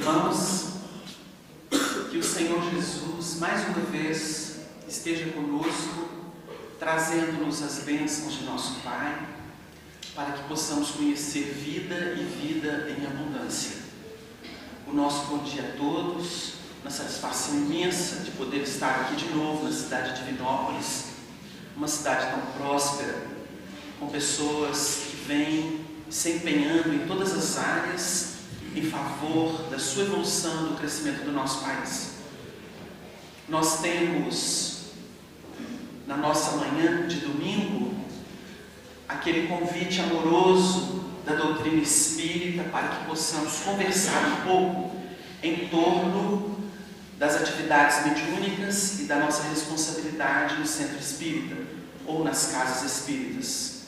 irmãos, que o Senhor Jesus, mais uma vez, esteja conosco, trazendo-nos as bênçãos de nosso Pai, para que possamos conhecer vida e vida em abundância. O nosso bom dia a todos, uma satisfação imensa de poder estar aqui de novo na cidade de Divinópolis, uma cidade tão próspera, com pessoas que vêm se empenhando em todas as áreas em favor da sua evolução, do crescimento do nosso país. Nós temos, na nossa manhã de domingo, aquele convite amoroso da doutrina espírita para que possamos conversar um pouco em torno das atividades mediúnicas e da nossa responsabilidade no centro espírita ou nas casas espíritas.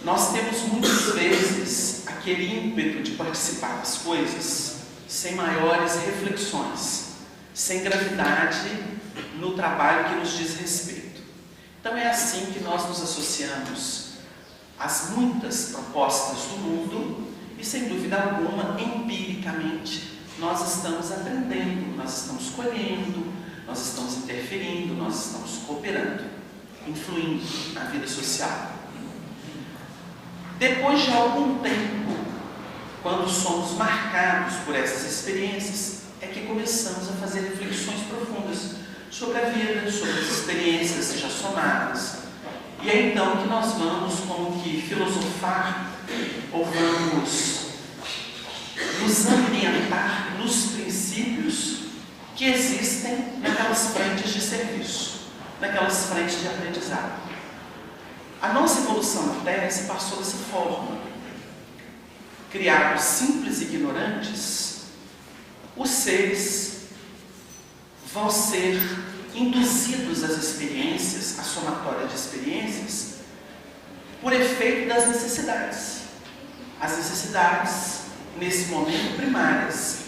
Nós temos muitas vezes aquele ímpeto de participar das coisas sem maiores reflexões, sem gravidade no trabalho que nos diz respeito. Então é assim que nós nos associamos às muitas propostas do mundo e, sem dúvida alguma, empiricamente, nós estamos aprendendo, nós estamos colhendo, nós estamos interferindo, nós estamos cooperando, influindo na vida social. Depois de algum tempo, quando somos marcados por essas experiências, é que começamos a fazer reflexões profundas sobre a vida, sobre as experiências já somadas. E é então que nós vamos como que filosofar, ou vamos nos ambientar nos princípios que existem naquelas frentes de serviço, naquelas frentes de aprendizado. A nossa evolução na Terra se passou dessa forma. Criados simples e ignorantes, os seres vão ser induzidos às experiências, à somatória de experiências, por efeito das necessidades. As necessidades, nesse momento, primárias: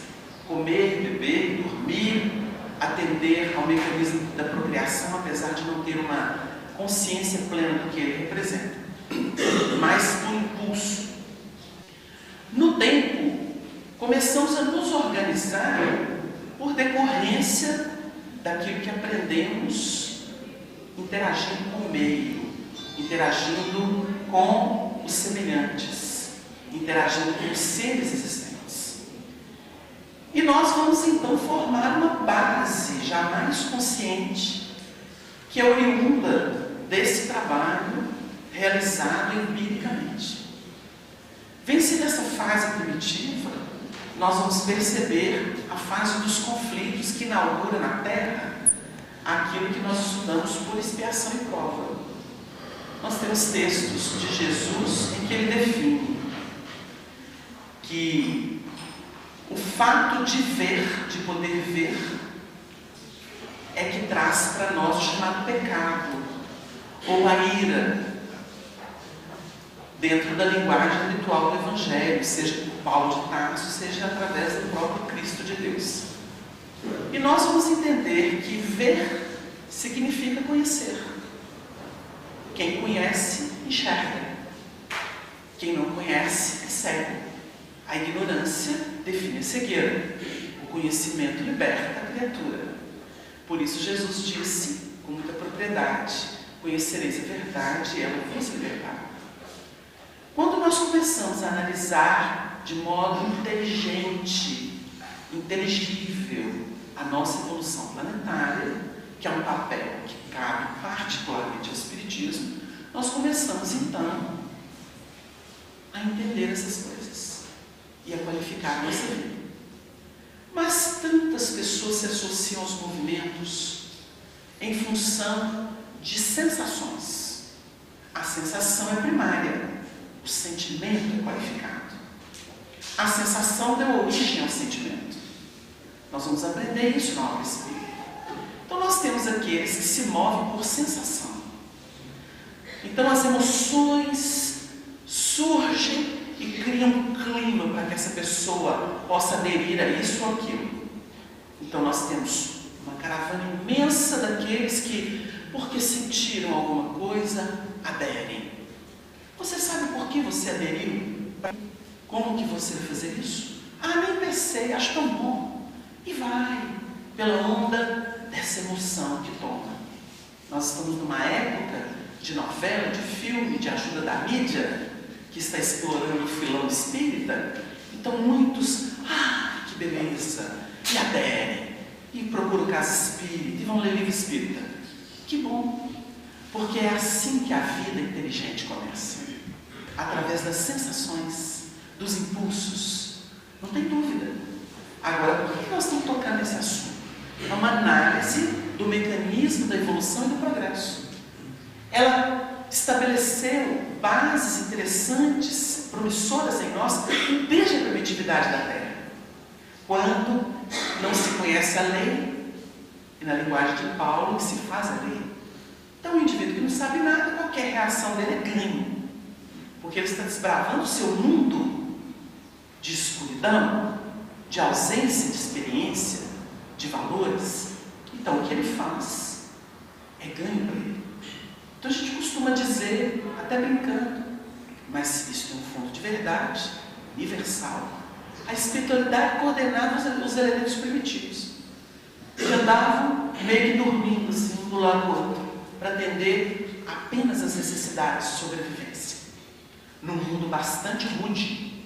comer, beber, dormir, atender ao mecanismo da procriação, apesar de não ter uma consciência plena do que ele representa, mas por impulso. No tempo, começamos a nos organizar por decorrência daquilo que aprendemos interagindo com o meio, interagindo com os semelhantes, interagindo com os seres existentes. E nós vamos então formar uma base já mais consciente, que é oriunda desse trabalho realizado empiricamente. Vencida essa fase primitiva, nós vamos perceber a fase dos conflitos que inaugura na Terra aquilo que nós estudamos por expiação e prova. Nós temos textos de Jesus em que ele define que o fato de ver, de poder ver, é que traz para nós o chamado pecado, ou a ira, dentro da linguagem habitual do Evangelho, seja por Paulo de Tarso, seja através do próprio Cristo de Deus. E nós vamos entender que ver significa conhecer. Quem conhece, enxerga. Quem não conhece, é cego. A ignorância define a cegueira. O conhecimento liberta a criatura. Por isso Jesus disse, com muita propriedade: conhecereis a verdade e ela vos libertará. Quando nós começamos a analisar de modo inteligente, inteligível, a nossa evolução planetária, que é um papel que cabe particularmente ao Espiritismo, nós começamos então a entender essas coisas e a qualificar a nossa vida. Mas tantas pessoas se associam aos movimentos em função de sensações. A sensação é primária, o sentimento é qualificado. A sensação deu origem ao sentimento. Nós vamos aprender isso na aula espírita. Então nós temos aqueles que se movem por sensação. Então as emoções surgem e criam um clima para que essa pessoa possa aderir a isso ou aquilo. Então nós temos uma caravana imensa daqueles que, porque sentiram alguma coisa, aderem. Você sabe por que você aderiu? Como que você vai fazer isso? nem pensei, acho tão bom. E vai pela onda dessa emoção que toma. Nós estamos numa época de novela, de filme, de ajuda da mídia, que está explorando o filão espírita. Então muitos, que beleza, e aderem, e procuram casa espírita, e vão ler livro espírita. Que bom, porque é assim que a vida inteligente começa. Através das sensações, dos impulsos, não tem dúvida. Agora, por que nós estamos tocando nesse assunto? É uma análise do mecanismo da evolução e do progresso. Ela estabeleceu bases interessantes, promissoras em nós, desde a primitividade da Terra. Quando não se conhece a lei, e na linguagem de Paulo, que se faz a lei. Então, o indivíduo que não sabe nada, qualquer reação dele é ganho. Porque ele está desbravando o seu mundo de escuridão, de ausência de experiência, de valores. Então, o que ele faz é ganho para ele. Então, a gente costuma dizer, até brincando, mas isso tem um fundo de verdade, universal. A espiritualidade coordenava os elementos primitivos. Eles andavam meio que dormindo, assim, um do lado do outro, para atender apenas as necessidades de sobrevivência. Num mundo bastante rude,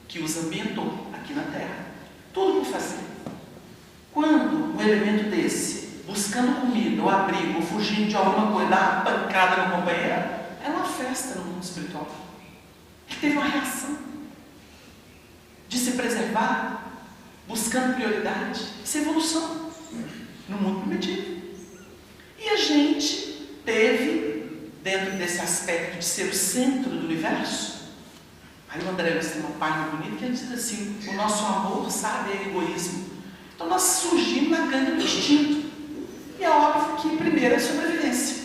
que os ambientou aqui na Terra. Tudo por fazer. Quando um elemento desse, buscando comida, ou abrigo, ou fugindo de alguma coisa, dá uma pancada no companheiro, é uma festa no mundo espiritual. Ele teve uma reação de se preservar, buscando prioridade. Isso é evolução no mundo primitivo. E a gente teve, dentro desse aspecto de ser o centro do universo, aí o André Luiz tem uma página bonita que ele diz assim: o nosso amor, sabe, é egoísmo. Então nós surgimos na gangue do instinto. E é óbvio que primeiro é a sobrevivência.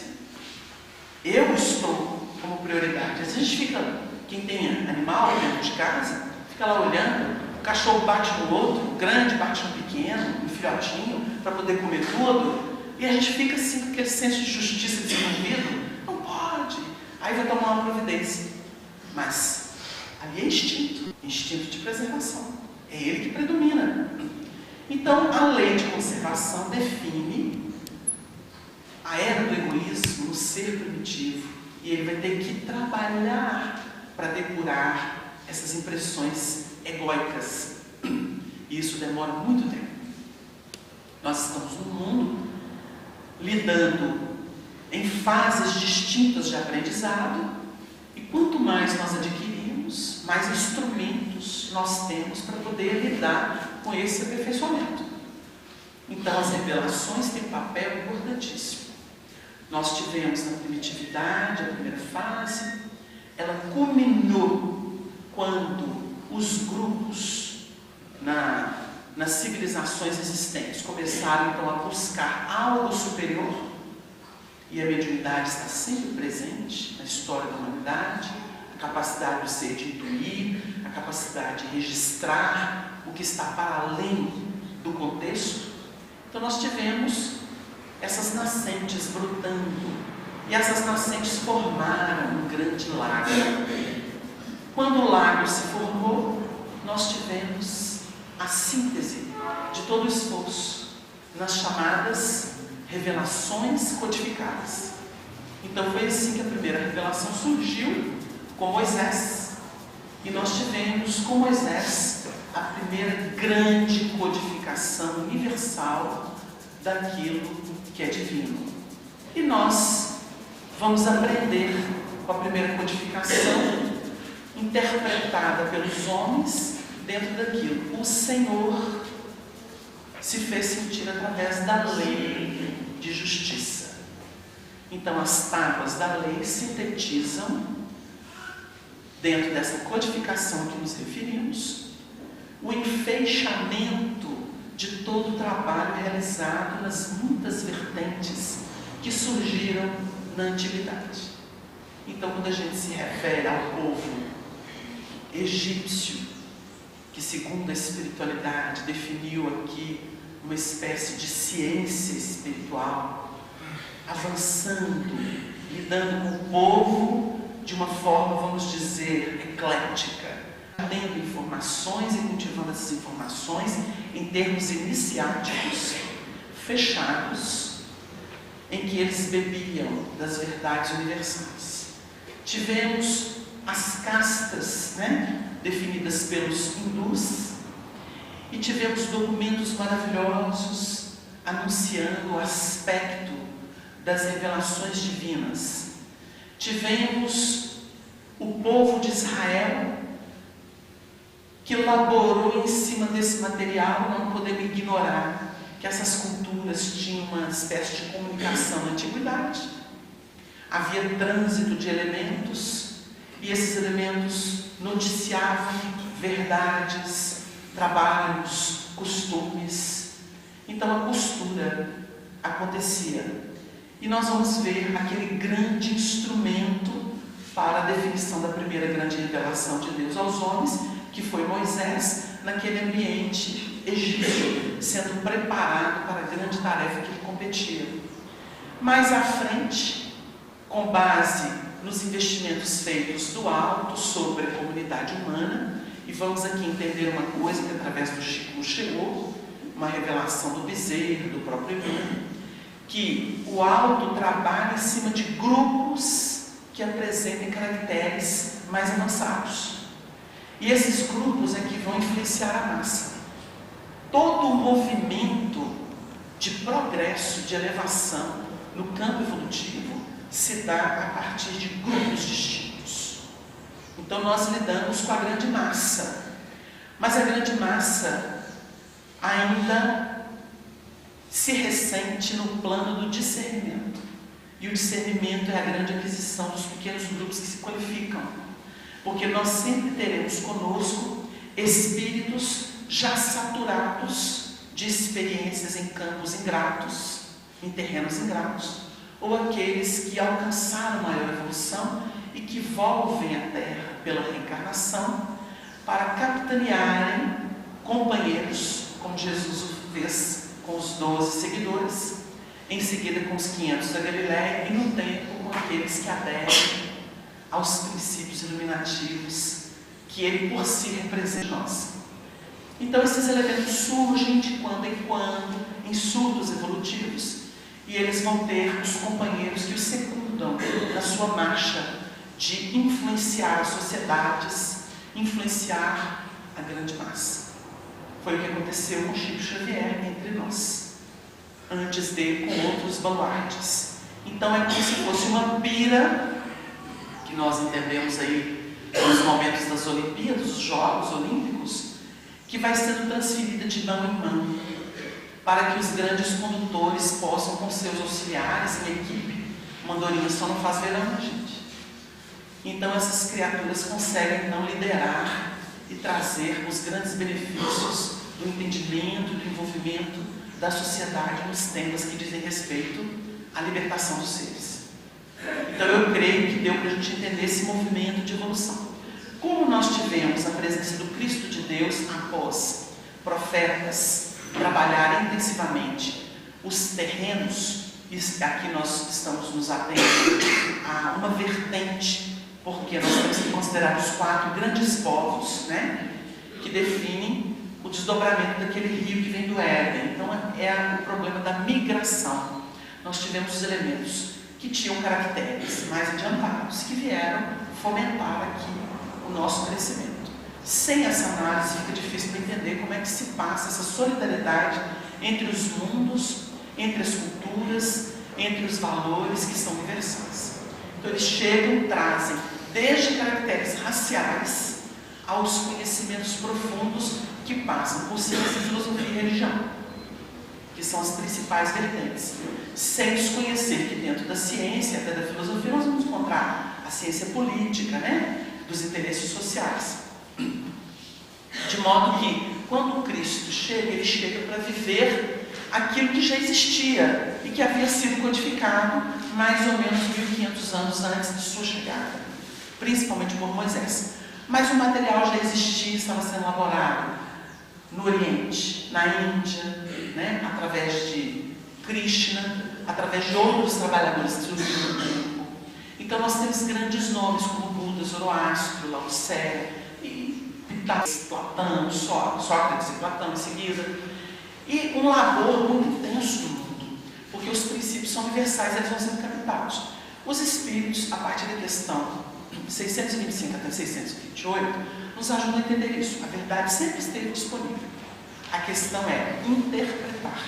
Eu estou como prioridade. Às vezes a gente fica, quem tem animal dentro de casa, fica lá olhando, o cachorro bate no outro, o grande bate no pequeno, no filhotinho, para poder comer tudo. E a gente fica assim com aquele senso de justiça desenvolvido. Não pode. Aí vai tomar uma providência. Mas ali é instinto de preservação. É ele que predomina. Então, a lei de conservação define a era do egoísmo no ser primitivo. E ele vai ter que trabalhar para depurar essas impressões egóicas. E isso demora muito tempo. Nós estamos num mundo lidando em fases distintas de aprendizado, e quanto mais nós adquirimos, mais instrumentos nós temos para poder lidar com esse aperfeiçoamento. Então, as revelações têm um papel importantíssimo. Nós tivemos na primitividade, a primeira fase, ela culminou quando os grupos nas civilizações existentes começaram então a buscar algo superior, e a mediunidade está sempre presente na história da humanidade, a capacidade do ser de intuir, a capacidade de registrar o que está para além do contexto. Então nós tivemos essas nascentes brotando, e essas nascentes formaram um grande lago. Quando o lago se formou, nós tivemos a síntese de todo o esforço nas chamadas revelações codificadas. Então foi assim que a primeira revelação surgiu com Moisés, e nós tivemos com Moisés a primeira grande codificação universal daquilo que é divino. E nós vamos aprender com a primeira codificação interpretada pelos homens dentro daquilo. O Senhor se fez sentir através da lei de justiça. Então as tábuas da lei sintetizam, dentro dessa codificação que nos referimos, o enfeixamento de todo o trabalho realizado nas muitas vertentes que surgiram na antiguidade. Então, quando a gente se refere ao povo egípcio, que segundo a espiritualidade definiu aqui uma espécie de ciência espiritual, avançando, lidando com o povo de uma forma, vamos dizer, eclética, tendo informações e cultivando essas informações em termos iniciáticos, fechados, em que eles bebiam das verdades universais. Tivemos as castas, definidas pelos hindus, e tivemos documentos maravilhosos anunciando o aspecto das revelações divinas. Tivemos o povo de Israel que laborou em cima desse material. Não podemos ignorar que essas culturas tinham uma espécie de comunicação na antiguidade. Havia trânsito de elementos, e esses elementos noticiavam verdades, trabalhos, costumes. Então a costura acontecia. E nós vamos ver aquele grande instrumento para a definição da primeira grande revelação de Deus aos homens, que foi Moisés, naquele ambiente egípcio, sendo preparado para a grande tarefa que lhe competia. Mais à frente, com base nos investimentos feitos do alto sobre a comunidade humana, e vamos aqui entender uma coisa que através do Chico nos chegou, uma revelação do Bezerra, do próprio Emmanuel, que o alto trabalha em cima de grupos que apresentem caracteres mais avançados. E esses grupos é que vão influenciar a massa. Todo o movimento de progresso, de elevação no campo evolutivo se dá a partir de grupos distintos. Então nós lidamos com a grande massa, mas a grande massa ainda se ressente no plano do discernimento. E o discernimento é a grande aquisição dos pequenos grupos que se qualificam. Porque nós sempre teremos conosco espíritos já saturados de experiências em campos ingratos, em terrenos ingratos, ou aqueles que alcançaram maior evolução e que volvem à Terra pela reencarnação para capitanearem companheiros, como Jesus o fez com os 12 seguidores, em seguida com os 500 da Galileia, e no tempo com aqueles que aderem aos princípios iluminativos que ele por si representa em nós. Então esses elementos surgem de quando em quando em surtos evolutivos, e eles vão ter os companheiros que os secundam na sua marcha de influenciar as sociedades, influenciar a grande massa. Foi o que aconteceu com Chico Xavier entre nós, antes dele com outros baluartes. Então é como se fosse uma pira que nós entendemos aí nos momentos das Olimpíadas, os Jogos Olímpicos, que vai sendo transferida de mão em mão, para que os grandes condutores possam, com seus auxiliares em equipe, mandorinha só não faz verão, gente. Então essas criaturas conseguem então liderar e trazer os grandes benefícios do entendimento, do envolvimento da sociedade nos temas que dizem respeito à libertação dos seres. Então eu creio que deu para a gente entender esse movimento de evolução. Como nós tivemos a presença do Cristo de Deus após profetas trabalhar intensivamente os terrenos, e aqui nós estamos nos atendo a uma vertente, porque nós temos que considerar os 4 grandes povos, que definem o desdobramento daquele rio que vem do Éden. Então é o problema da migração. Nós tivemos os elementos que tinham caracteres mais adiantados, que vieram fomentar aqui o nosso crescimento. Sem essa análise fica difícil para entender como é que se passa essa solidariedade entre os mundos, entre as culturas, entre os valores que são universais. Então eles chegam, trazem desde caracteres raciais aos conhecimentos profundos que passam por ciência, filosofia e religião, que são as principais vertentes. Sem desconhecer que dentro da ciência, até da filosofia, nós vamos encontrar a ciência política, dos interesses sociais. De modo que, quando o Cristo chega, ele chega para viver aquilo que já existia e que havia sido codificado mais ou menos 1500 anos antes de sua chegada, principalmente por Moisés. Mas o material já existia, estava sendo elaborado no Oriente, na Índia, através de Krishna, através de outros trabalhadores do tempo. Então nós temos grandes nomes como Buda, Zoroastro, Lao Tse, e Platão, Sócrates e Platão em seguida, e um labor muito intenso no mundo, porque os princípios são universais, eles vão sendo captados. Os espíritos, a partir da questão 625 até 628, nos ajudam a entender isso. A verdade sempre esteve disponível. A questão é interpretar.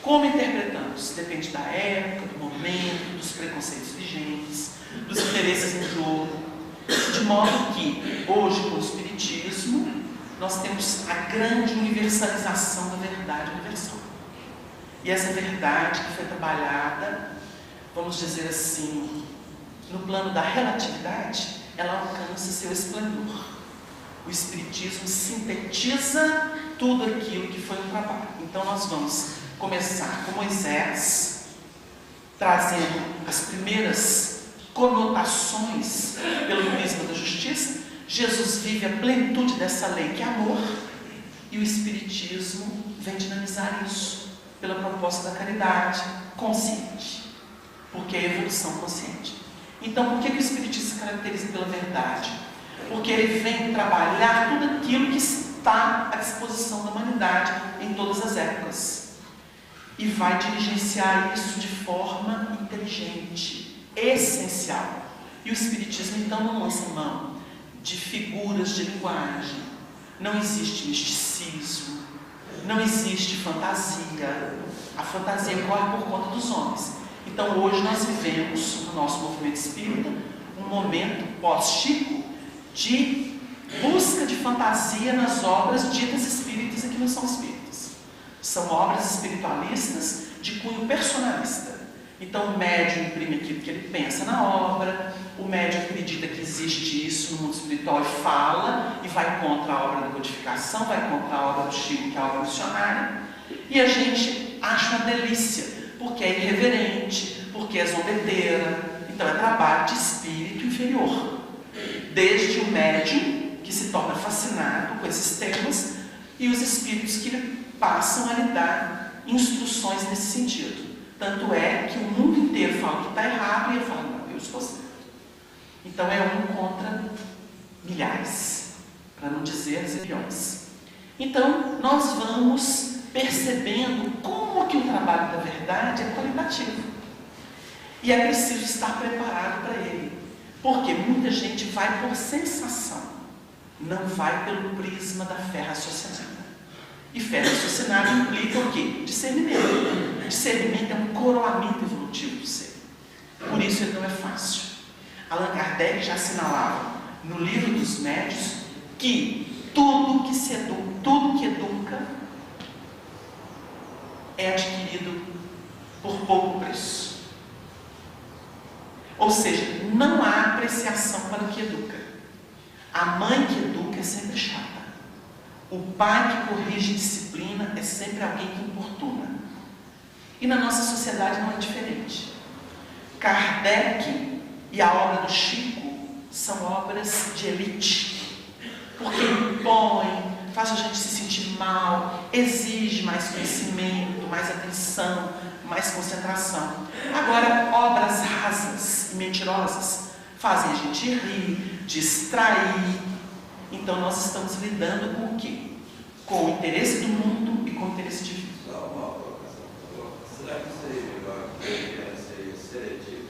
Como interpretamos? Depende da época, do momento, dos preconceitos vigentes, dos interesses em jogo. De modo que, hoje, com o Espiritismo, nós temos a grande universalização da verdade universal. E essa verdade que foi trabalhada, vamos dizer assim, no plano da relatividade, ela alcança seu esplendor. O Espiritismo sintetiza tudo aquilo que foi um trabalho. Então nós vamos começar com Moisés, trazendo as primeiras conotações pelo prisma da justiça. Jesus vive a plenitude dessa lei que é amor, e o Espiritismo vem dinamizar isso pela proposta da caridade consciente, porque é a evolução consciente. Então, por que o Espiritismo se caracteriza pela verdade? Porque ele vem trabalhar tudo aquilo que está à disposição da humanidade em todas as épocas, e vai dirigenciar isso de forma inteligente, essencial. E o Espiritismo então não lança mão de figuras de linguagem. Não existe misticismo, não existe fantasia. A fantasia corre por conta dos homens. Então hoje nós vivemos, no nosso movimento espírita, um momento pós-Chico de busca de fantasia nas obras ditas espíritas e que não são espíritas. São obras espiritualistas de cunho personalista. Então o médium imprime aquilo que ele pensa na obra, o médium acredita que existe isso no mundo espiritual e fala, e vai contra a obra da codificação, vai contra a obra do Chico, que é a obra missionária, e a gente acha uma delícia, porque é irreverente, porque é zombeteira. Então é trabalho de espírito inferior, desde o médium, que se torna fascinado com esses temas, e os espíritos que passam a lhe dar instruções nesse sentido. Tanto é que o mundo inteiro fala que está errado, e ele fala, não, eu estou certo. Então é um contra milhares, para não dizer zilhões. Então nós vamos percebendo como que o trabalho da verdade é qualitativo. E é preciso estar preparado para ele. Porque muita gente vai por sensação, não vai pelo prisma da fé raciocinada. E fé raciocinada implica o quê? Discernimento. Discernimento é um coroamento evolutivo do ser. Por isso ele não é fácil. Allan Kardec já assinalava no Livro dos Médiuns que tudo que educa é adquirido por pouco preço. Ou seja, não há apreciação para o que educa. A mãe que educa é sempre chata. O pai que corrige disciplina é sempre alguém que importuna. E na nossa sociedade não é diferente. Kardec e a obra do Chico são obras de elite, porque impõe, faz a gente se sentir mal, exige mais conhecimento, mais atenção, mais concentração. Agora, obras rasas e mentirosas fazem a gente rir, distrair. Então nós estamos lidando com o quê? Com o interesse do mundo e com o interesse divino. Só uma colocação. Será que seria seletivo?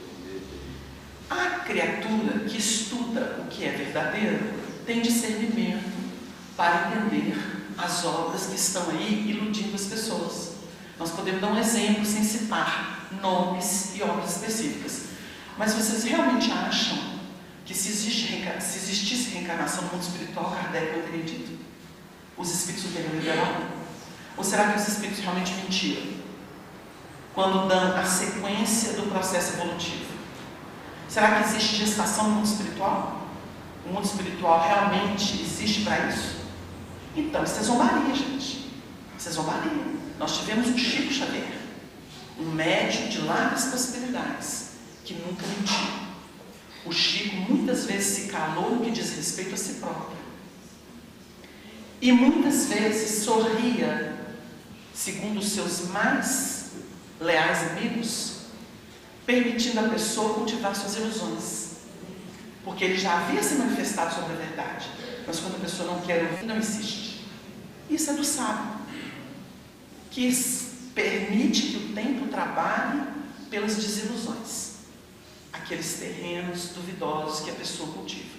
A criatura que estuda o que é verdadeiro tem discernimento para entender as obras que estão aí iludindo as pessoas. Nós podemos dar um exemplo sem citar nomes e obras específicas. Mas vocês realmente acham que se existisse reencarnação no mundo espiritual, Kardec não teria dito? Os espíritos não teriam liberado? Ou será que os espíritos realmente mentiram quando dão a sequência do processo evolutivo? Será que existe gestação no mundo espiritual? O mundo espiritual realmente existe para isso? Então, isso é zombaria, gente. Isso é zombaria. Nós tivemos um Chico Xavier, um médium de largas possibilidades, que nunca mentiu. O Chico muitas vezes se calou no que diz respeito a si próprio. E muitas vezes sorria, segundo os seus mais leais amigos, permitindo a pessoa cultivar suas ilusões. porque ele já havia se manifestado sobre a verdade. Mas quando a pessoa não quer ouvir, não insiste. Isso é do sábio, que permite que o tempo trabalhe pelas desilusões, aqueles terrenos duvidosos que a pessoa cultiva.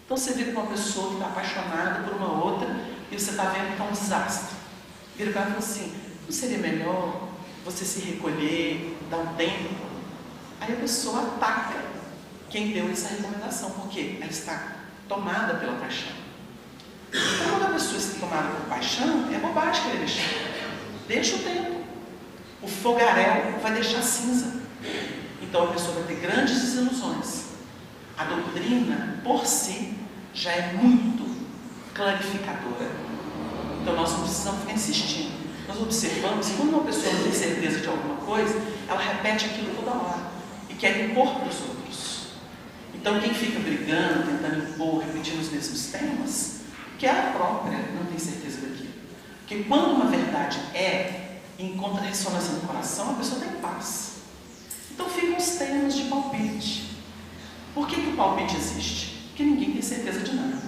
Então você vira para uma pessoa que está apaixonada por uma outra e você está vendo que está um desastre. Vira para ela e fala assim: não seria melhor você se recolher, dar um tempo? Aí a pessoa ataca quem deu essa recomendação, porque ela está tomada pela paixão. Então, quando a pessoa está tomada por paixão, é bobagem querer deixar. Deixa o tempo. O fogaréu vai deixar cinza. Então a pessoa vai ter grandes desilusões. A doutrina, por si, já é muito clarificadora. Então nós não precisamos ficar insistindo. Nós observamos que quando uma pessoa não tem certeza de alguma coisa, ela repete aquilo toda hora e quer impor para os outros. Então quem fica brigando, tentando impor, repetindo os mesmos temas, que ela própria não tem certeza daquilo. Porque quando uma verdade encontra ressonância no coração, a pessoa tem paz. Então ficam os temas de palpite. Por que o palpite existe? Porque ninguém tem certeza de nada.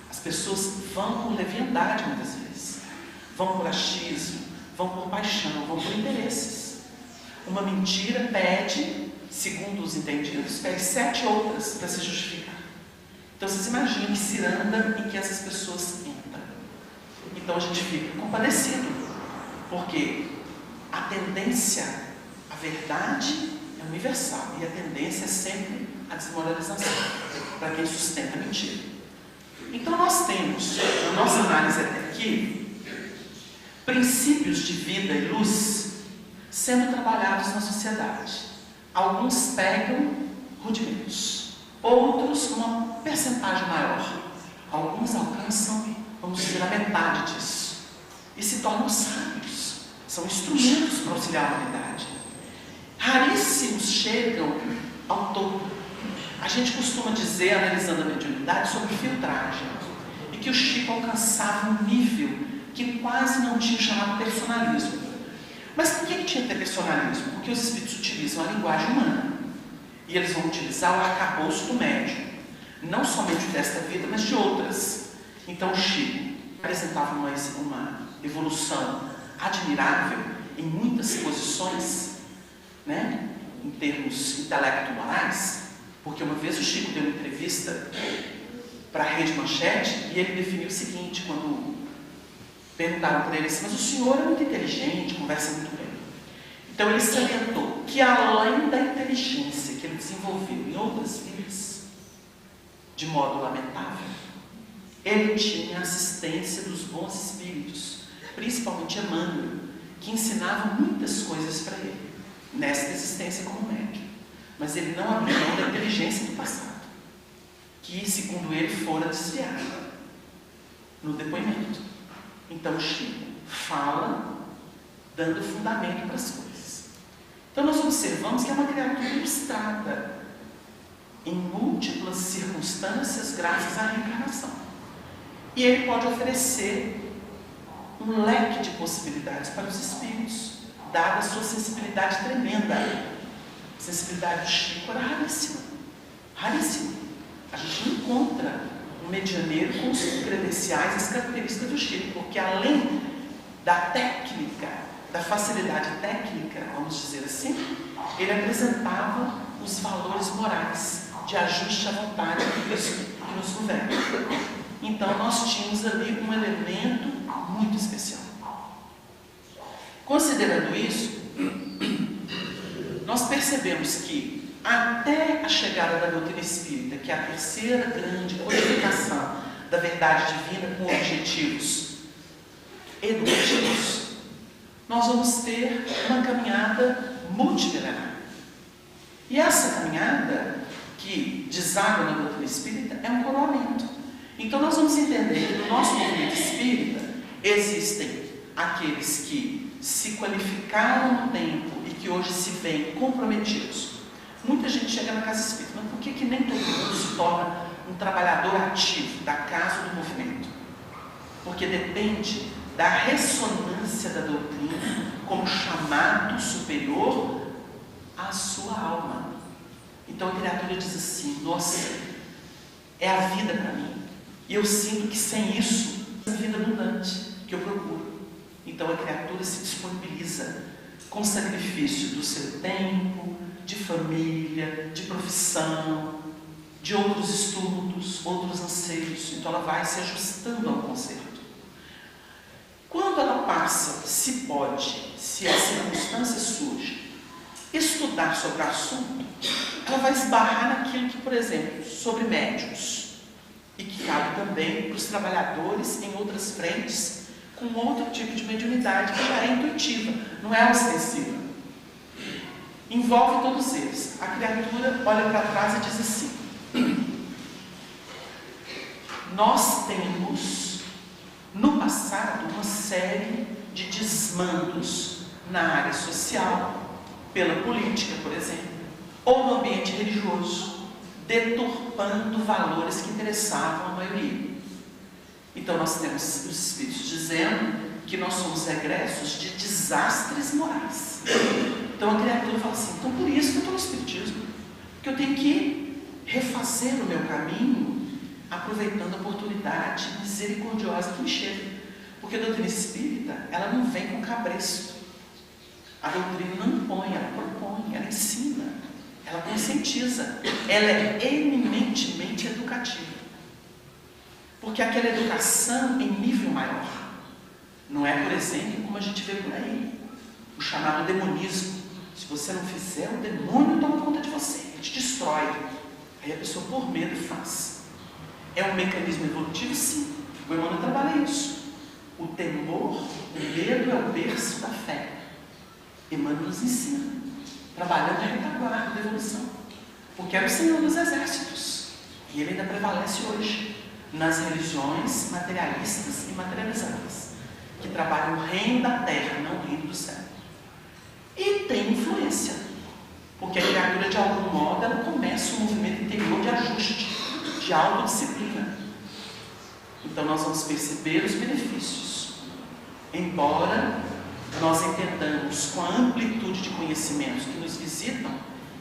As pessoas vão por leviandade muitas vezes. Vão por achismo, vão por paixão, vão por interesses. Uma mentira pede, segundo os entendidos, pede 7 outras para se justificar. Então vocês imaginam que ciranda em que essas pessoas entram. Então a gente fica compadecido, porque a tendência, a verdade é universal e a tendência é sempre a desmoralização para quem sustenta a mentira. Então nós temos, na nossa análise até aqui, princípios de vida e luz sendo trabalhados na sociedade. Alguns pegam rudimentos, outros uma percentagem maior. Alguns alcançam, vamos dizer, a metade disso e se tornam sábios. São instrumentos para auxiliar a humanidade. Raríssimos chegam ao topo. A gente costuma dizer, analisando a mediunidade, sobre filtragem, e que o Chico alcançava um nível que quase não tinha chamado personalismo. Mas por que tinha que ter personalismo? Porque os espíritos utilizam a linguagem humana. E eles vão utilizar o arcabouço do médium. Não somente desta vida, mas de outras. Então o Chico apresentava uma evolução admirável em muitas posições, né? Em termos intelectuais, porque uma vez o Chico deu uma entrevista para a Rede Manchete e ele definiu o seguinte, quando perguntaram para ele assim: mas o senhor é muito inteligente, conversa muito bem. Então ele salientou que além da inteligência que ele desenvolveu em outras vidas, de modo lamentável, ele tinha a assistência dos bons espíritos, principalmente Emmanuel, que ensinava muitas coisas para ele, nessa existência como médium. Mas ele não abriu mão da inteligência do passado, que, segundo ele, fora desviada no depoimento. Então o Chico fala dando fundamento para as coisas. Então nós observamos que é uma criatura ilustrada em múltiplas circunstâncias graças à reencarnação. E ele pode oferecer um leque de possibilidades para os espíritos, dada a sua sensibilidade tremenda. A sensibilidade do Chico era raríssima. Raríssima. A gente não encontra um medianeiro com os credenciais, as características do Chico, porque além da técnica, da facilidade técnica, vamos dizer assim, ele apresentava os valores morais de ajuste à vontade que nos governa. Então nós tínhamos ali um elemento muito especial. Considerando isso, nós percebemos que até a chegada da doutrina espírita, que é a terceira grande codificação da verdade divina com objetivos educativos, nós vamos ter uma caminhada multimilenar. E essa caminhada, que deságua na doutrina espírita, é um coroamento. Então nós vamos entender que no nosso movimento espírita existem aqueles que se qualificaram no tempo e que hoje se veem comprometidos. Muita gente chega na casa espírita, mas por que nem todo mundo se torna um trabalhador ativo da casa do movimento? Porque depende da ressonância da doutrina como chamado superior à sua alma. Então a criatura diz assim: nossa, é a vida para mim. E eu sinto que sem isso, a vida abundante que eu procuro. Então a criatura se disponibiliza com sacrifício do seu tempo, de família, de profissão, de outros estudos, outros anseios. Então ela vai se ajustando ao concerto. Quando ela passa, se pode, se a circunstância surge, estudar sobre o assunto, ela vai esbarrar naquilo que, por exemplo, sobre médiuns, e que cabe também para os trabalhadores em outras frentes, com outro tipo de mediunidade que já é intuitiva, não é ostensiva. Envolve todos eles. A criatura olha para trás e diz assim: nós temos no passado uma série de desmandos na área social, pela política, por exemplo, ou no ambiente religioso, deturpando valores que interessavam a maioria. Então nós temos os espíritos dizendo que nós somos regressos de desastres morais. Então a criatura fala assim: então por isso que eu estou no espiritismo, porque eu tenho que refazer o meu caminho, aproveitando a oportunidade misericordiosa que me chega. Porque a doutrina espírita, ela não vem com cabresto. A doutrina não impõe, ela propõe, ela ensina, ela conscientiza, ela é eminentemente educativa. Porque aquela educação em nível maior, não é, por exemplo, como a gente vê por aí, o chamado demonismo. Se você não fizer, o demônio toma conta de você, ele te destrói. Aí a pessoa, por medo, faz. É um mecanismo evolutivo, sim. O Emmanuel trabalha isso. O temor, o medo é o berço da fé. Emmanuel nos ensina, trabalhando a retaguarda da evolução. Porque era o Senhor dos Exércitos. E ele ainda prevalece hoje nas religiões materialistas e materializadas, que trabalham o reino da terra, não o reino do céu. E tem influência, porque a criatura, de algum modo, ela começa um movimento interior de ajuste, de autodisciplina. Então nós vamos perceber os benefícios, embora nós entendamos com a amplitude de conhecimentos que nos visitam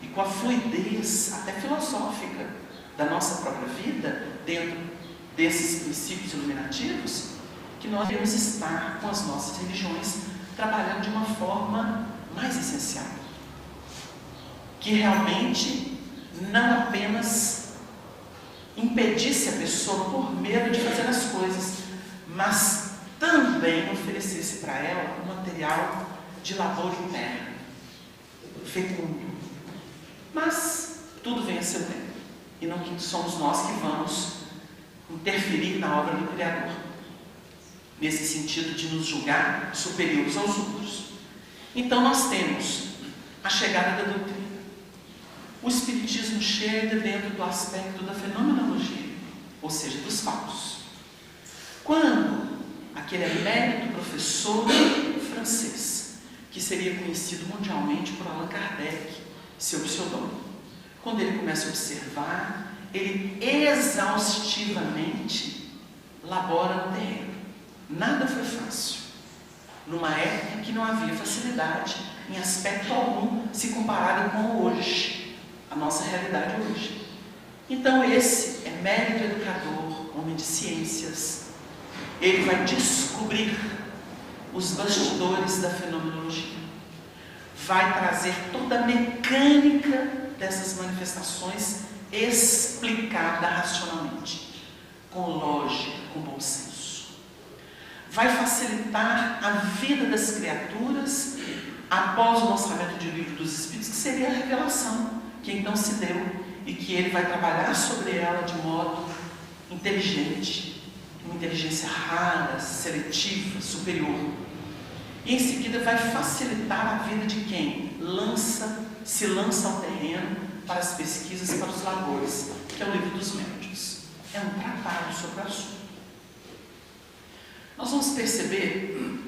e com a fluidez até filosófica da nossa própria vida, dentro desses princípios iluminativos, que nós devemos estar com as nossas religiões trabalhando de uma forma mais essencial, que realmente não apenas impedisse a pessoa por medo de fazer as coisas, mas também oferecesse para ela um material de labor interno, fecundo. Mas tudo vem a seu tempo, e não que somos nós que vamos interferir na obra do Criador, nesse sentido de nos julgar superiores aos outros. Então nós temos a chegada da doutrina. O Espiritismo chega dentro do aspecto da fenomenologia, ou seja, dos fatos. Quando aquele emérito professor francês, que seria conhecido mundialmente por Allan Kardec, seu pseudônimo, quando ele começa a observar, ele exaustivamente labora no terreno. Nada foi fácil, numa época que não havia facilidade em aspecto algum, se comparado com hoje, a nossa realidade hoje. Então esse emérito educador, homem de ciências, ele vai descobrir os bastidores da fenomenologia, vai trazer toda a mecânica dessas manifestações explicada racionalmente, com lógica, com bom senso. Vai facilitar a vida das criaturas após o lançamento do Livro dos Espíritos, que seria a revelação que então se deu, e que ele vai trabalhar sobre ela de modo inteligente, uma inteligência rara, seletiva, superior. E em seguida vai facilitar a vida de quem se lança ao terreno para as pesquisas, para os labores, que é o Livro dos Médiuns. É um tratado sobre o assunto. Nós vamos perceber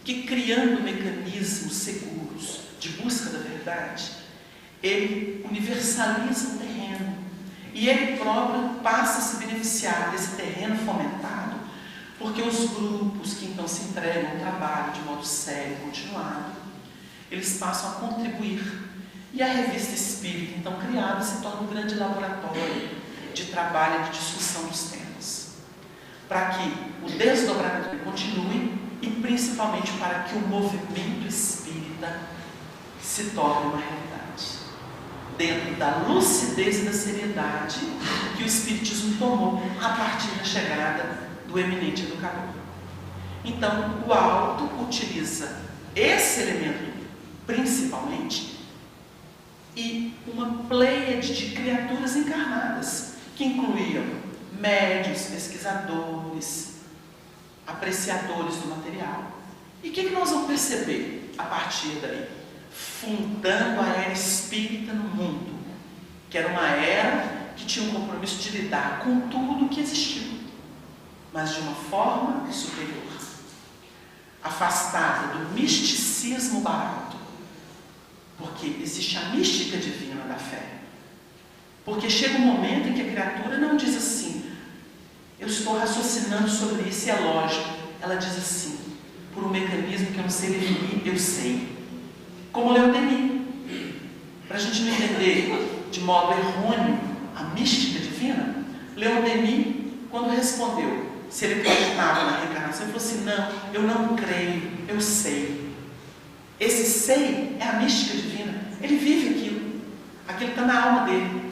que, criando mecanismos seguros de busca da verdade, ele universaliza o terreno e ele próprio passa a se beneficiar desse terreno fomentado, porque os grupos que então se entregam ao trabalho de modo sério e continuado, eles passam a contribuir. E a Revista Espírita, então criada, se torna um grande laboratório de trabalho e de discussão dos temas, para que o desdobramento continue e principalmente para que o movimento espírita se torne uma realidade, dentro da lucidez e da seriedade que o Espiritismo tomou a partir da chegada do eminente educador. Então, o alto utiliza esse elemento principalmente e uma pleiade de criaturas encarnadas, que incluíam médiuns, pesquisadores, apreciadores do material. E o que nós vamos perceber a partir daí? Fundando a era espírita no mundo, que era uma era que tinha um compromisso de lidar com tudo que existiu, mas de uma forma superior, afastada do misticismo barato, porque existe a mística divina da fé. Porque chega um momento em que a criatura não diz assim, eu estou raciocinando sobre isso e é lógico. Ela diz assim, por um mecanismo que eu não sei definir, eu sei. Como Leon Denis. Para a gente não entender de modo errôneo a mística divina, Leon Denis, quando respondeu se ele acreditava na reencarnação, ele falou assim, não, eu não creio, eu sei. Esse sei é a mística divina. Ele vive aquilo está na alma dele.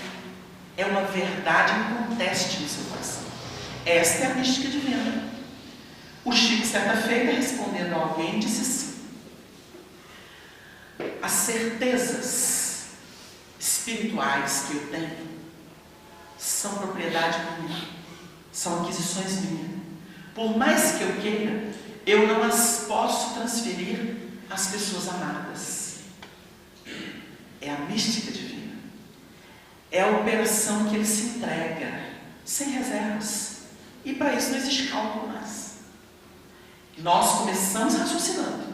É uma verdade inconteste no seu coração. Esta é a mística divina. O Chico, certa feita, respondendo a alguém, disse assim, as certezas espirituais que eu tenho são propriedade minha, são aquisições minhas. Por mais que eu queira, eu não as posso transferir às pessoas amadas. É a mística divina. É a operação que ele se entrega, sem reservas. E para isso não existe cálculo mais. Nós começamos raciocinando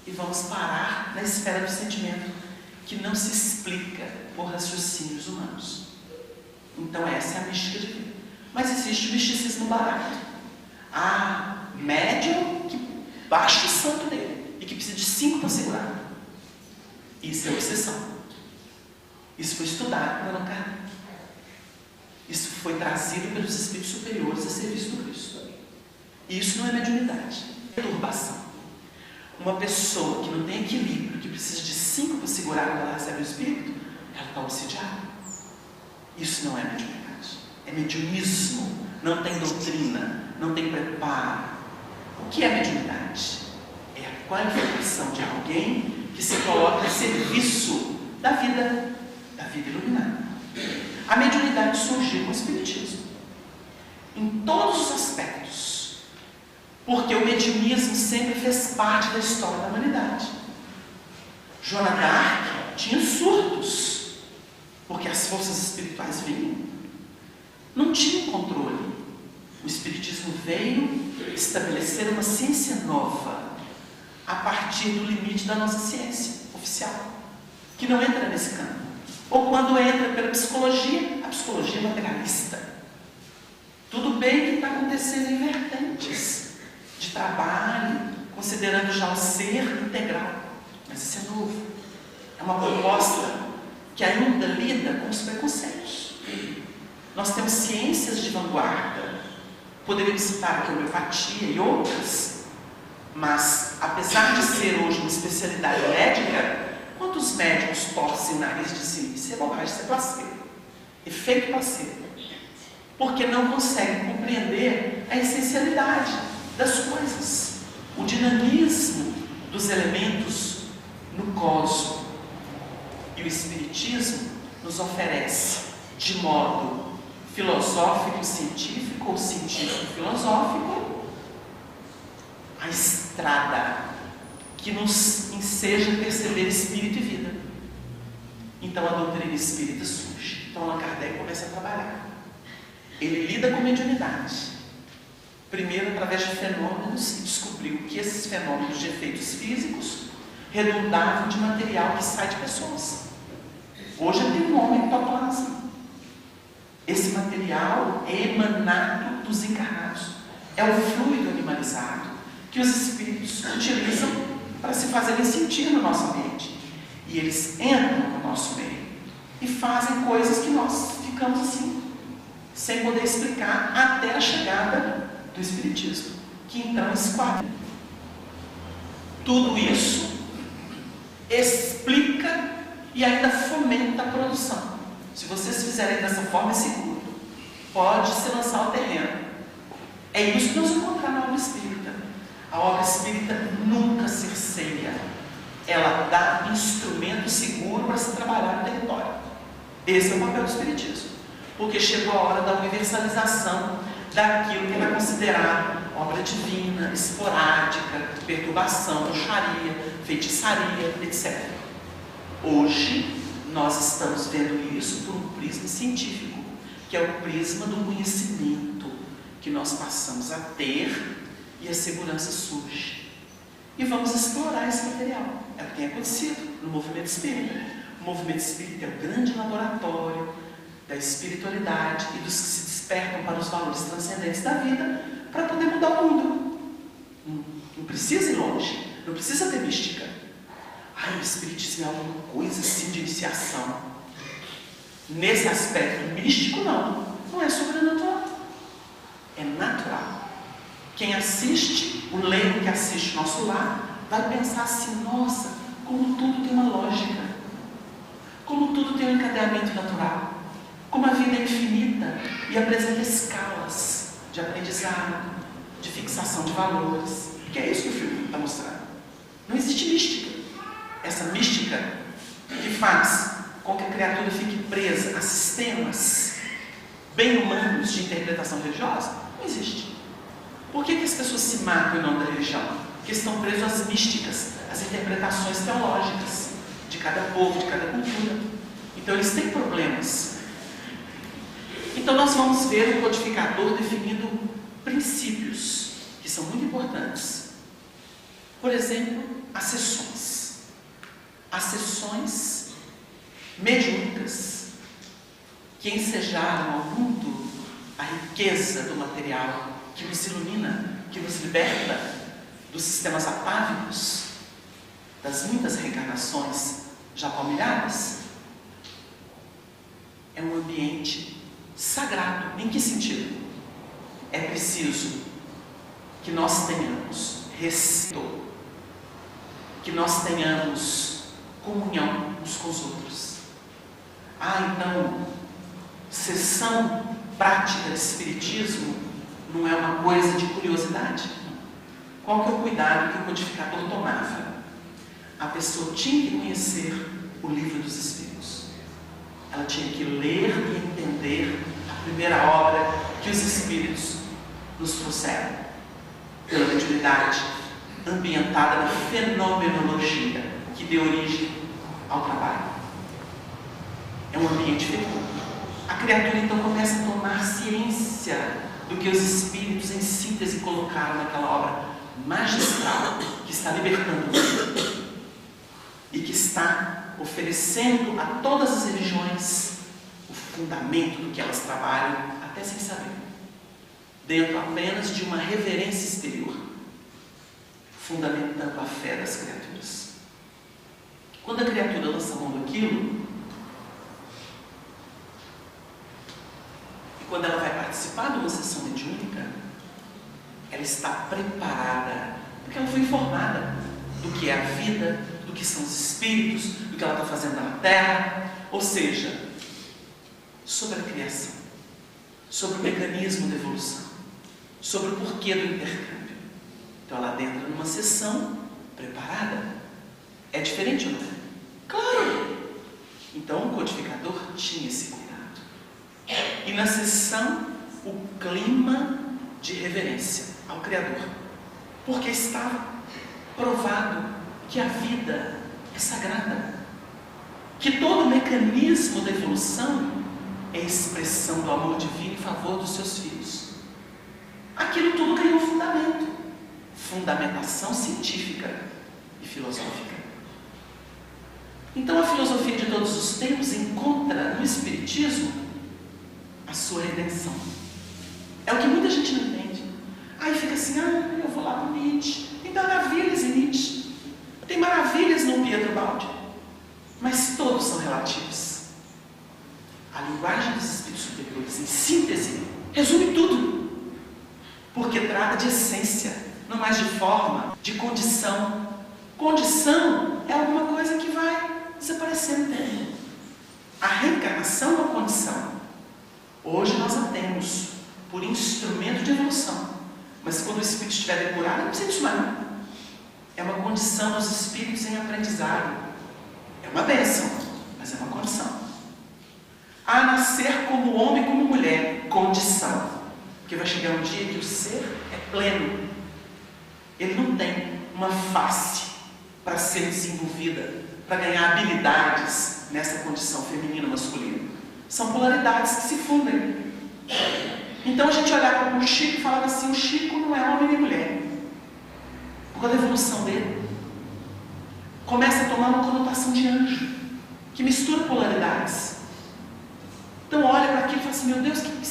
e vamos parar na esfera do sentimento, que não se explica por raciocínios humanos. Então essa é a mística divina. Mas existe o misticismo barato. Há médium que baixa o santo dele e que precisa de 5 para segurar. Isso é obsessão. Isso foi estudado por Allan Kardec. Isso foi trazido pelos espíritos superiores a serviço do Cristo. E isso não é mediunidade, é perturbação. Uma pessoa que não tem equilíbrio, que precisa de 5 para segurar quando ela recebe o espírito, ela está obsidiada. Isso não é mediunidade, é mediunismo. Não tem doutrina, não tem preparo. O que é mediunidade? É a qualificação de alguém que se coloca a serviço da vida iluminada. A mediunidade surgiu no Espiritismo, em todos os aspectos, porque o mediunismo sempre fez parte da história da humanidade. Joana d'Arc tinha surtos, porque as forças espirituais vinham. Não tinha controle. O Espiritismo veio estabelecer uma ciência nova, a partir do limite da nossa ciência oficial, que não entra nesse campo. Ou quando entra pela psicologia, a psicologia é materialista. Tudo bem que está acontecendo em vertentes de trabalho, considerando já o ser integral, mas isso é novo. É uma proposta que ainda lida com os preconceitos. Nós temos ciências de vanguarda, poderíamos citar aqui a homeopatia e outras, mas apesar de ser hoje uma especialidade médica, quantos médicos torcem o nariz e dizem, isso é bobagem, isso é placebo, efeito placebo, porque não conseguem compreender a essencialidade das coisas, o dinamismo dos elementos no cosmos. E o Espiritismo nos oferece, de modo filosófico-científico ou científico-filosófico, a estrada que nos enseja a perceber espírito e vida. Então a doutrina espírita surge. Então Allan Kardec começa a trabalhar. Ele lida com mediunidade. Primeiro através de fenômenos, e descobriu que esses fenômenos de efeitos físicos redundavam de material que sai de pessoas. Hoje tem um homem ectoplasma. Esse material é emanado dos encarnados. É o fluido animalizado que os espíritos utilizam para se fazerem sentir no nosso ambiente. E eles entram no nosso meio e fazem coisas que nós ficamos assim, sem poder explicar até a chegada do Espiritismo, que então esquadra. Tudo isso explica e ainda fomenta a produção. Se vocês fizerem dessa forma, é seguro. Pode se lançar ao terreno. É isso que nós encontramos na obra espírita. A obra espírita nunca cerceia. Ela dá instrumento seguro para se trabalhar no território. Esse é o papel do Espiritismo. Porque chegou a hora da universalização daquilo que era considerado obra divina, esporádica, perturbação, bruxaria, feitiçaria, etc. Hoje, nós estamos vendo isso por um prisma científico, que é o prisma do conhecimento que nós passamos a ter e a segurança surge. E vamos explorar esse material. É o que tem acontecido no movimento espírita. O movimento espírita é o grande laboratório da espiritualidade e dos que se despertam para os valores transcendentes da vida para poder mudar o mundo. Não precisa ir longe, não precisa ter mística. O espiritismo é alguma coisa assim de iniciação. Nesse aspecto místico, não é sobrenatural, é natural. Quem assiste, o leigo que assiste o nosso lar, vai pensar assim: nossa, como tudo tem uma lógica, como tudo tem um encadeamento natural, como a vida é infinita e apresenta escalas de aprendizado, de fixação de valores, que é isso que o filme está mostrando. Não existe mística. Essa mística que faz com que a criatura fique presa a sistemas bem humanos de interpretação religiosa, não existe. Por que as pessoas se matam em nome da religião? Porque estão presos às místicas, às interpretações teológicas de cada povo, de cada cultura. Então eles têm problemas. Então nós vamos ver o codificador definindo princípios que são muito importantes. Por exemplo, as sessões. As sessões mediúnicas que ensejaram ao mundo a riqueza do material que nos ilumina, que nos liberta dos sistemas atávicos, das muitas reencarnações já palmilhadas. É um ambiente sagrado. Em que sentido? É preciso que nós tenhamos respeito, que nós tenhamos comunhão uns com os outros. Então, sessão prática de espiritismo não é uma coisa de curiosidade. Qual que é o cuidado que o codificador tomava? A pessoa tinha que conhecer o livro dos Espíritos. Ela tinha que ler e entender a primeira obra que os Espíritos nos trouxeram, pela mediunidade ambientada na fenomenologia que deu origem ao trabalho. É um ambiente fecundo. A criatura então começa a tomar ciência do que os Espíritos em síntese colocaram naquela obra magistral que está libertando o mundo e que está oferecendo a todas as religiões o fundamento do que elas trabalham, até sem saber, dentro apenas de uma reverência exterior, fundamentando a fé das criaturas. Quando a criatura lança a mão daquilo, e quando ela vai participar de uma sessão mediúnica, ela está preparada, porque ela foi informada do que é a vida, do que são os espíritos, do que ela está fazendo na Terra, ou seja, sobre a criação, sobre o mecanismo da evolução, sobre o porquê do intercâmbio. Então ela entra numa sessão preparada. É diferente ou não é? Claro! Então o codificador tinha esse cuidado. E na sessão, o clima de reverência ao Criador, porque estava provado que a vida é sagrada, que todo o mecanismo da evolução é expressão do amor divino em favor dos seus filhos. Aquilo tudo ganhou fundamento, fundamentação científica e filosófica. Então a filosofia de todos os tempos encontra no Espiritismo a sua redenção. É o que muita gente não entende. Aí fica assim: eu vou lá para o Nietzsche. Tem maravilhas em Nietzsche, tem maravilhas no Pietro Baldi, mas todos são relativos. A linguagem dos espíritos superiores, em síntese, resume tudo. Porque trata de essência, não mais de forma, de condição. Condição é alguma coisa que vai desaparecer no tempo. A reencarnação é uma condição. Hoje nós a temos por instrumento de evolução. Mas quando o espírito estiver depurado, não precisa disso mais não. É uma condição dos espíritos em aprendizado. É uma bênção, mas é uma condição. A nascer como homem e como mulher, condição. Porque vai chegar um dia que o ser é pleno. Ele não tem uma face para ser desenvolvida, para ganhar habilidades nessa condição feminina masculina. São polaridades que se fundem. Então a gente olhava para o Chico e falava assim, o Chico não é homem nem mulher. Por causa da evolução dele. Começa a tomar uma conotação de anjo, que mistura polaridades. Então olha para aquilo e fala assim, meu Deus, que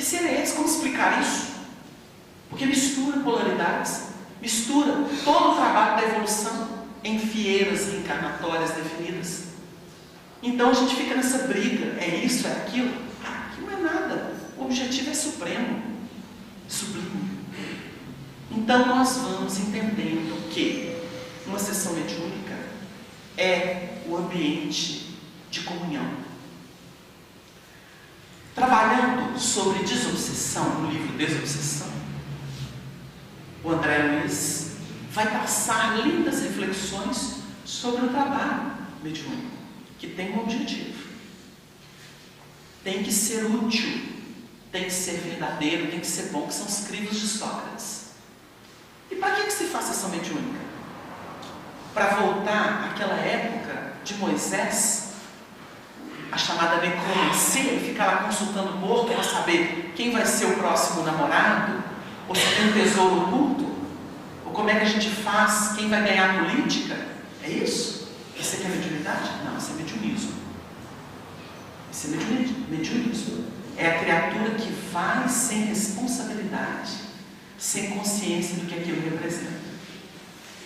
ser é esse? Como explicar isso? Porque mistura polaridades, mistura todo o trabalho da evolução em fieiras reencarnatórias definidas. Então a gente fica nessa briga, é isso, é aquilo? Aquilo não é nada. O objetivo é supremo, sublime. Então nós vamos entendendo que uma sessão mediúnica é o ambiente de comunhão. Trabalhando sobre desobsessão, no livro Desobsessão, o André Luiz vai passar lindas reflexões sobre o trabalho mediúnico, que tem um objetivo. Tem que ser útil, tem que ser verdadeiro, tem que ser bom, que são os crivos de Sócrates. E para que se faz sessão mediúnica? Para voltar àquela época de Moisés, a chamada necromancia, e ficar lá consultando o morto para saber quem vai ser o próximo namorado, ou se tem um tesouro oculto, ou como é que a gente faz, quem vai ganhar a política. É isso? Isso aqui é mediunidade? Não, isso é mediunismo. Isso é mediunismo. É a criatura que vai sem responsabilidade, sem consciência do que aquilo representa.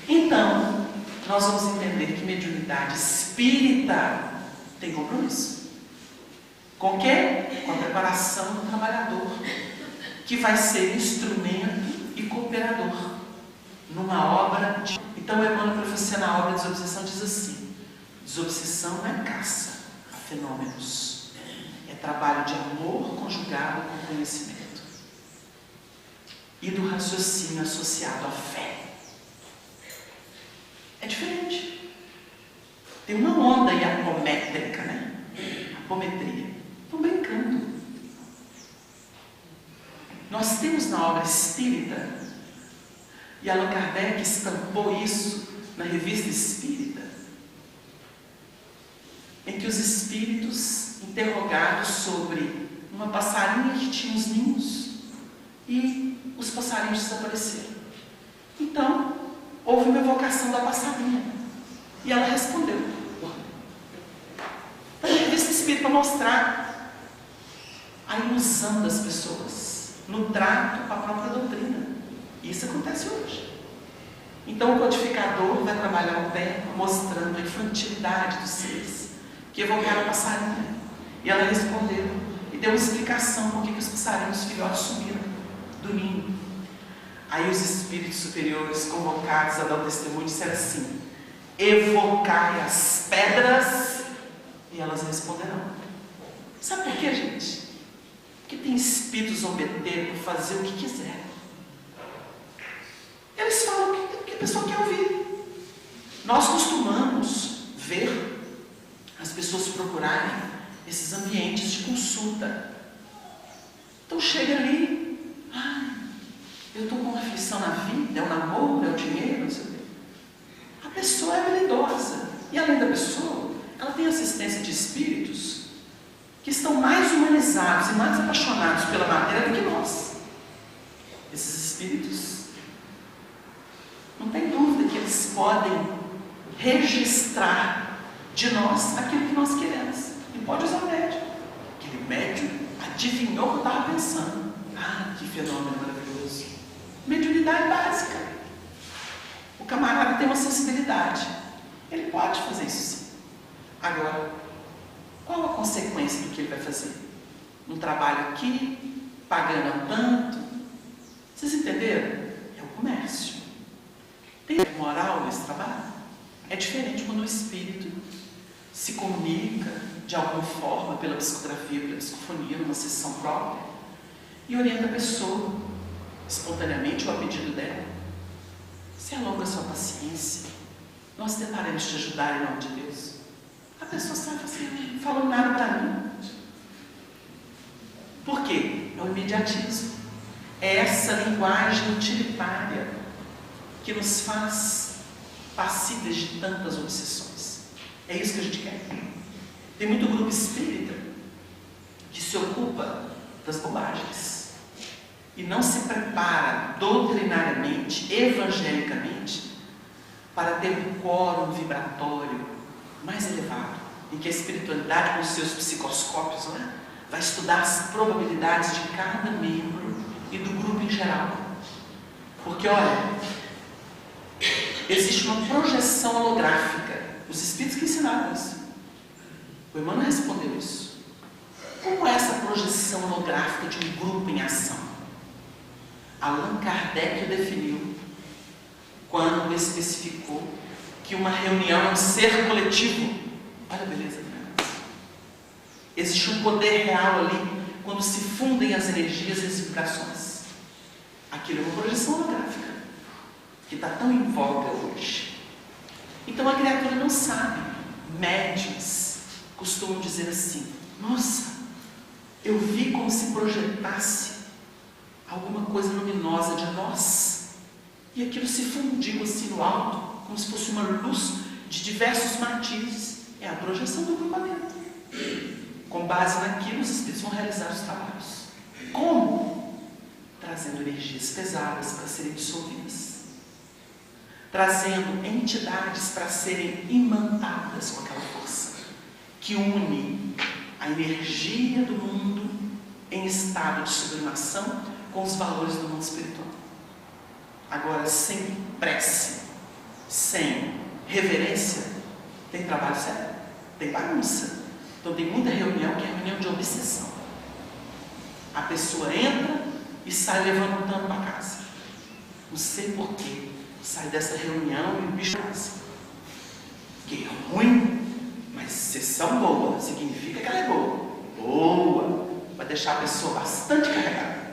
Então, nós vamos entender que mediunidade espírita tem compromisso. Com o quê? Com a preparação do trabalhador, que vai ser instrumento e cooperador numa obra de... Então, Emmanuel, professor na obra Desobsessão, diz assim: desobsessão não é caça a fenômenos, é trabalho de amor conjugado com conhecimento e do raciocínio associado à fé. É diferente. Tem uma onda apométrica, né? Apometria. Estão brincando. Nós temos na obra espírita, e Allan Kardec estampou isso na Revista Espírita, em que os espíritos interrogados sobre uma passarinha que tinha os ninhos e os passarinhos desapareceram. Então, houve uma evocação da passarinha e ela respondeu. Então, a Revista Espírita para mostrar a ilusão das pessoas no trato com a própria doutrina. Isso acontece hoje. Então o codificador vai trabalhar o tempo mostrando a infantilidade dos seres que evocaram a passarinha. E ela respondeu e deu uma explicação por que os passarinhos filhotes sumiram do ninho. Aí os espíritos superiores convocados a dar o testemunho disseram assim: evocai as pedras e elas responderão. Sabe por quê, gente? Porque tem espíritos zombeteiros para fazer o que quiser. Eles falam o que a pessoa quer ouvir. Nós costumamos ver as pessoas procurarem esses ambientes de consulta. Então chega ali, eu estou com uma aflição na vida, é o namoro, é o dinheiro, não sei o quê. A pessoa é habilidosa. E além da pessoa, ela tem assistência de espíritos que estão mais humanizados e mais apaixonados pela matéria do que nós. Esses espíritos, não tem dúvida que eles podem registrar de nós aquilo que nós queremos. E pode usar o médium. Aquele médium adivinhou o que eu estava pensando. Que fenômeno maravilhoso. Mediunidade básica. O camarada tem uma sensibilidade. Ele pode fazer isso sim. Agora, qual a consequência do que ele vai fazer? Um trabalho aqui, pagando tanto. Vocês entenderam? É o comércio. Tem moral nesse trabalho? É diferente quando o espírito se comunica de alguma forma, pela psicografia, pela psicofonia, numa sessão própria, e orienta a pessoa, espontaneamente ou a pedido dela. Se alonga a sua paciência, nós tentaremos te ajudar em nome de Deus. A pessoa sai assim, não falou nada para mim. Por quê? É o imediatismo. É essa linguagem utilitária que nos faz passíveis de tantas obsessões. É isso que a gente quer. Tem muito grupo espírita que se ocupa das bobagens e não se prepara doutrinariamente, evangelicamente, para ter um quórum vibratório mais elevado, em que a espiritualidade, com os seus psicoscópios, né, vai estudar as probabilidades de cada membro e do grupo em geral. Porque, olha, existe uma projeção holográfica. Os espíritos que ensinaram isso. O Emmanuel respondeu isso. Como é essa projeção holográfica de um grupo em ação? Allan Kardec o definiu quando especificou que uma reunião é um ser coletivo. Olha a beleza do negócio. Existe um poder real ali quando se fundem as energias e as vibrações. Aquilo é uma projeção holográfica que está tão em voga hoje. Então a criatura não sabe. Médiuns costumam dizer assim: nossa, eu vi como se projetasse alguma coisa luminosa de nós, e aquilo se fundiu assim no alto, como se fosse uma luz de diversos matizes. É a projeção do grupamento. Com base naquilo, os espíritos vão realizar os trabalhos. Como? Trazendo energias pesadas para serem dissolvidas, trazendo entidades para serem imantadas com aquela força que une a energia do mundo em estado de sublimação com os valores do mundo espiritual. Agora, sem prece, sem reverência, tem trabalho sério, tem bagunça. Então tem muita reunião que é reunião de obsessão. A pessoa entra e sai levantando para casa. Não sei porquê. Sai dessa reunião e o bicho casa. Que é ruim, mas sessão boa significa que ela é boa. Boa! Vai deixar a pessoa bastante carregada.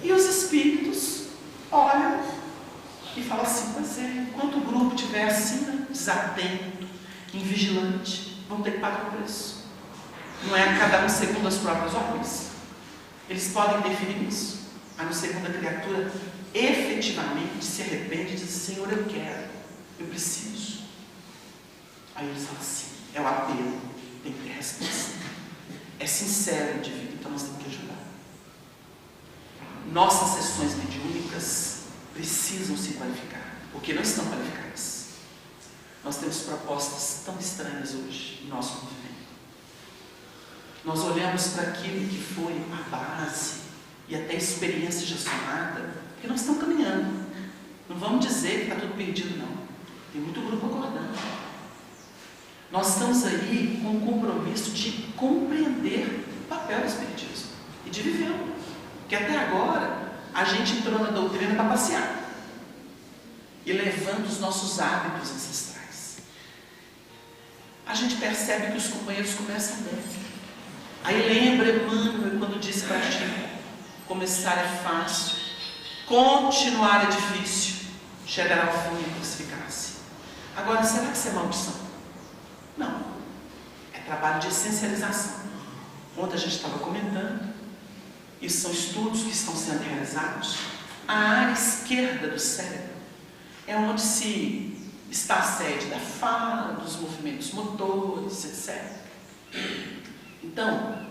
E os espíritos olham e falam assim: pois é, enquanto o grupo estiver assim, né, desatento, invigilante, vão ter que pagar o preço. Não é cada um segundo as próprias ordens. Eles podem definir isso, a não ser quando a criatura efetivamente se arrepende e diz: Senhor, eu quero, eu preciso. Aí eles falam assim: é o apelo, tem que ter resposta. É sincero o indivíduo, então nós temos que ajudar. Nossas sessões mediúnicas precisam se qualificar, porque não estão qualificadas. Nós temos propostas tão estranhas hoje em nosso movimento. Nós olhamos para aquilo que foi a base e até a experiência já somada, porque nós estamos caminhando. Não vamos dizer que está tudo perdido, não. Tem muito grupo acordando. Nós estamos aí com o compromisso de compreender o papel do Espiritismo e de vivê-lo. Porque até agora a gente entrou na doutrina para passear e levando os nossos hábitos ancestrais. A gente percebe que os companheiros começam bem. Aí lembra Emmanuel quando disse para ti: começar é fácil, continuar é difícil, chegar ao fim e crucificar-se. Agora, será que isso é maldição? Não. É trabalho de essencialização. Ontem a gente estava comentando, isso são estudos que estão sendo realizados. A área esquerda do cérebro é onde se está a sede da fala, dos movimentos motores, etc. Então,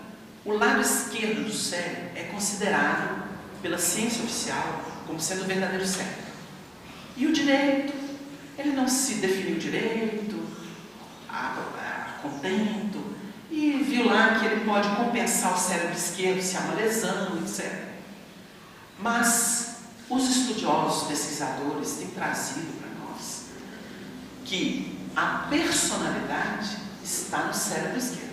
o lado esquerdo do cérebro é considerado pela ciência oficial como sendo o verdadeiro cérebro. E o direito, ele não se definiu direito, a contento, e viu lá que ele pode compensar o cérebro esquerdo se há uma lesão, etc. Mas os estudiosos, pesquisadores têm trazido para nós que a personalidade está no cérebro esquerdo.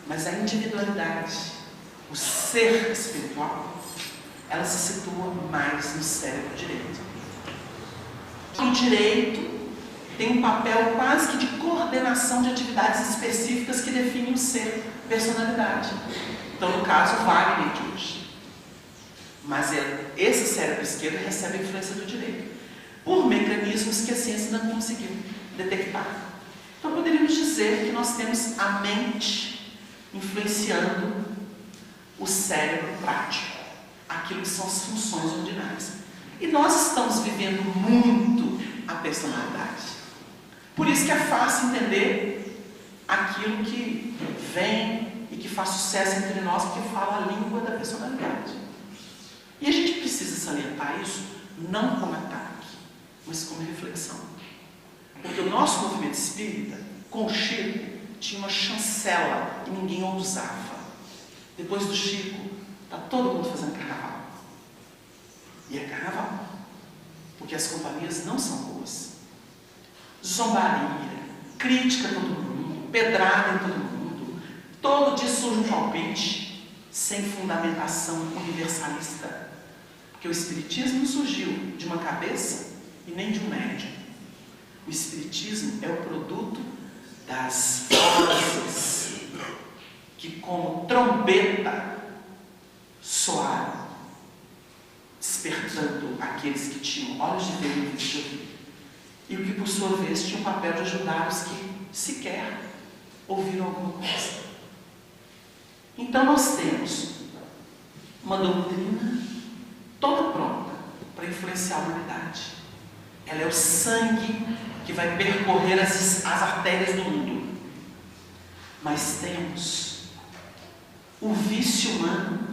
Mas a individualidade, o ser espiritual, ela se situa mais no cérebro direito. O direito tem um papel quase que de coordenação de atividades específicas que definem o ser, personalidade. Então, no caso, Wagner de hoje. Mas esse cérebro esquerdo recebe a influência do direito, por mecanismos que a ciência não conseguiu detectar. Então, poderíamos dizer que nós temos a mente influenciando o cérebro prático, aquilo que são as funções ordinárias. E nós estamos vivendo muito a personalidade. Por isso que é fácil entender aquilo que vem e que faz sucesso entre nós, porque fala a língua da personalidade. E a gente precisa salientar isso não como ataque, mas como reflexão. Porque o nosso movimento espírita, com o Chico, tinha uma chancela e ninguém ousava. Depois do Chico, está todo mundo fazendo carnaval. E é carnaval. Porque as companhias não são boas. Zombaria, crítica a todo mundo, pedrada em todo mundo. Todo dia surge um palpite sem fundamentação universalista. Porque o Espiritismo não surgiu de uma cabeça e nem de um médium. O Espiritismo é o produto das vozes que, como trombeta, soaram, despertando aqueles que tinham olhos de ver e ouvidos de ouvir. E o que, por sua vez, tinha o papel de ajudar os que sequer ouviram alguma coisa. Então, nós temos uma doutrina toda pronta para influenciar a humanidade. Ela é o sangue que vai percorrer as artérias do mundo. Mas temos o vício humano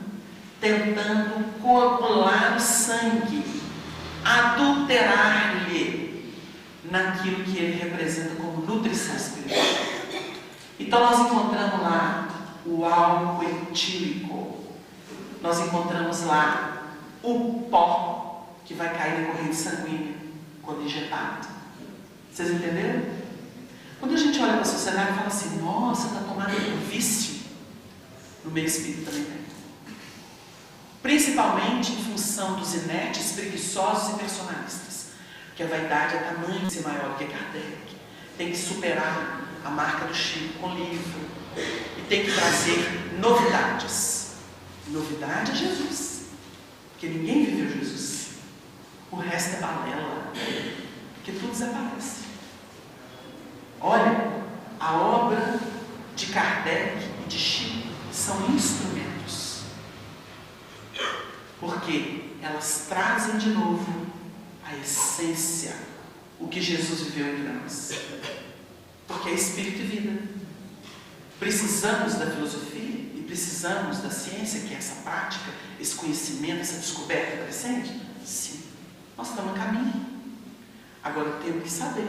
tentando coagular o sangue, adulterar-lhe naquilo que ele representa como nutrição espiritual. Então nós encontramos lá o álcool etílico, nós encontramos lá o pó que vai cair na corrente sanguínea quando injetado. Vocês entenderam? Quando a gente olha para a sociedade e fala assim, nossa, está tomando um vício, no meio espírita também tem. Principalmente em função dos inertes, preguiçosos e personalistas. Que a vaidade é tamanho de ser maior que Kardec. Tem que superar a marca do Chico com livro. E tem que trazer novidades. Novidade é Jesus. Porque ninguém viveu Jesus. O resto é balela. Porque tudo desaparece. Olha, a obra de Kardec e de Chico são instrumentos. Porque elas trazem de novo a essência, o que Jesus viveu entre nós. Porque é espírito e vida. Precisamos da filosofia e precisamos da ciência, que é essa prática, esse conhecimento, essa descoberta crescente? Sim. Nós estamos a caminho. Agora temos que saber.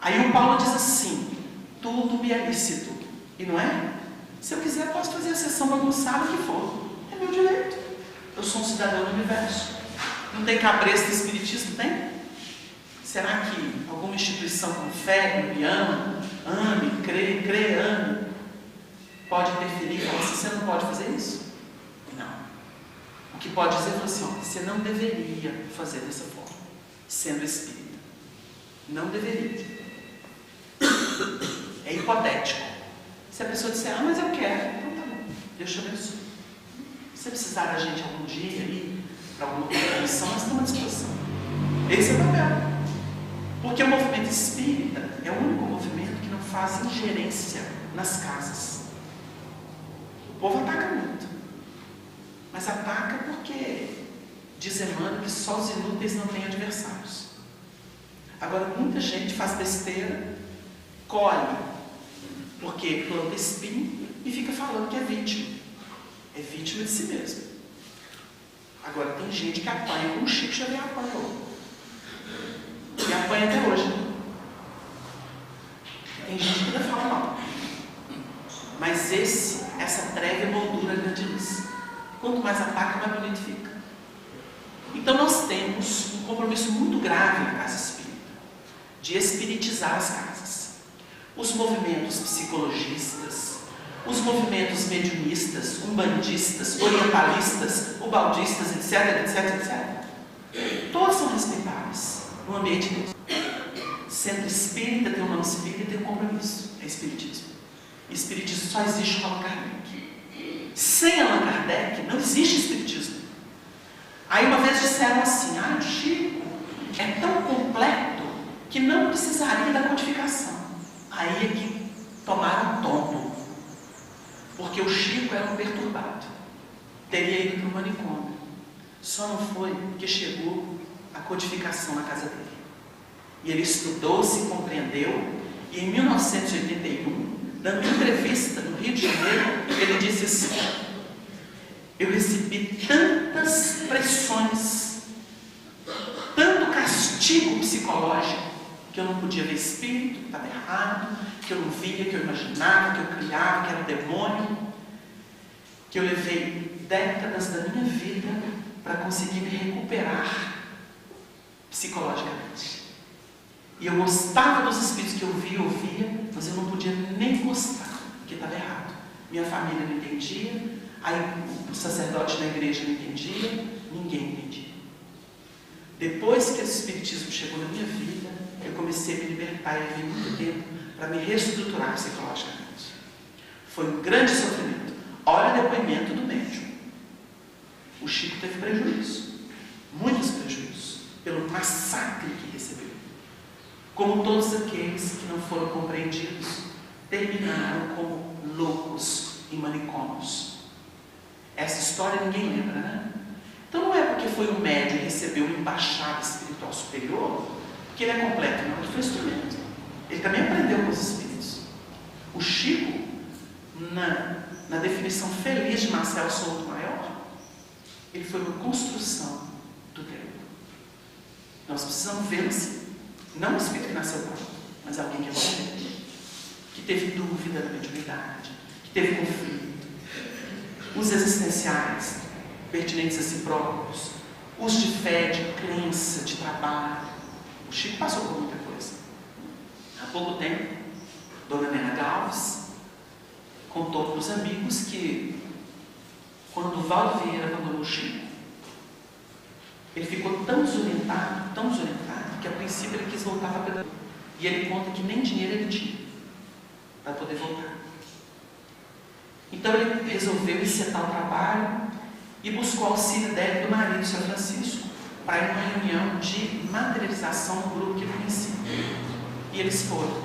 Aí o Paulo diz assim, tudo me é lícito. E não é? Se eu quiser, posso fazer a sessão bagunçada, o que for. É meu direito. Eu sou um cidadão do universo. Não tem cabresto do espiritismo? Tem? Será que alguma instituição com fé, me ama, ame, crê, ame, pode interferir e falar assim, você não pode fazer isso? Não. O que pode dizer é assim, ó, você não deveria fazer dessa forma, sendo espírita. Não deveria. É hipotético. Se a pessoa disser, mas eu quero, então tá bom, Deus te abençoe. Se você precisar da gente algum dia ali, para alguma comissão, nós estamos à disposição. Esse é o papel. Porque o movimento espírita é o único movimento que não faz ingerência nas casas. O povo ataca muito. Mas ataca porque diz Emmanuel que só os inúteis não têm adversários. Agora, muita gente faz besteira, colhe, porque planta espinho e fica falando que é vítima. É vítima de si mesmo. Agora, tem gente que apanha, como o Chico já veio apanhou. E apanha até hoje. Tem gente que ainda fala mal. Mas essa treva moldura a grande luz. Quanto mais ataca, mais bonito fica. Então nós temos um compromisso muito grave na casa espírita, de espiritizar as casas. os movimentos psicologistas, os movimentos mediunistas, umbandistas, orientalistas, ubaldistas, etc, etc, etc. Todos são respeitáveis no ambiente deles. Centro espírita tem um nome espírita e tem um compromisso. É espiritismo. Espiritismo só existe com Allan Kardec. Sem Allan Kardec não existe espiritismo. Aí uma vez disseram assim: o Chico é tão completo que não precisaria da codificação. Aí é que tomaram tonto. Porque o Chico era um perturbado. Teria ido para o manicômio. Só não foi porque chegou a codificação na casa dele. E ele estudou, se compreendeu, e em 1981, dando uma entrevista no Rio de Janeiro, ele disse assim: eu recebi tantas pressões, tanto castigo psicológico, que eu não podia ver espírito, que estava errado, que eu não via, que eu imaginava, que eu criava, que era um demônio, que eu levei décadas da minha vida para conseguir me recuperar psicologicamente. E eu gostava dos espíritos que eu via, ouvia, mas eu não podia nem gostar, porque estava errado. Minha família não entendia, aí o sacerdote da igreja não entendia, ninguém entendia. Depois que esse espiritismo chegou na minha vida, eu comecei a me libertar e levei muito tempo para me reestruturar psicologicamente. Foi um grande sofrimento. Olha o depoimento do médium. O Chico teve prejuízo, muitos prejuízos, pelo massacre que recebeu. Como todos aqueles que não foram compreendidos, terminaram como loucos em manicômios. Essa história ninguém lembra, né? Então não é porque foi um médium e recebeu uma embaixada espiritual superior que ele é completo, não, ele foi instrumento. Ele também aprendeu com os espíritos. O Chico, na definição feliz de Marcelo Souto Maior, ele foi uma construção do tempo. Nós precisamos ver assim, não o espírito que nasceu pronto, mas alguém que evoluiu, que teve dúvida da mediunidade, que teve conflito, os existenciais, pertinentes a si próprios, os de fé, de crença, de trabalho. O Chico passou por muita coisa. Há pouco tempo, Dona Nena Galves contou para os amigos que, quando o Valdo Vieira abandonou o Chico, ele ficou tão desorientado, que a princípio ele quis voltar para a pedagogia. E ele conta que nem dinheiro ele tinha para poder voltar. Então ele resolveu encetar o trabalho e buscou auxílio dela e do marido, o Sr. Francisco, para ir numa reunião de materialização do grupo que ele conhecia. E eles foram.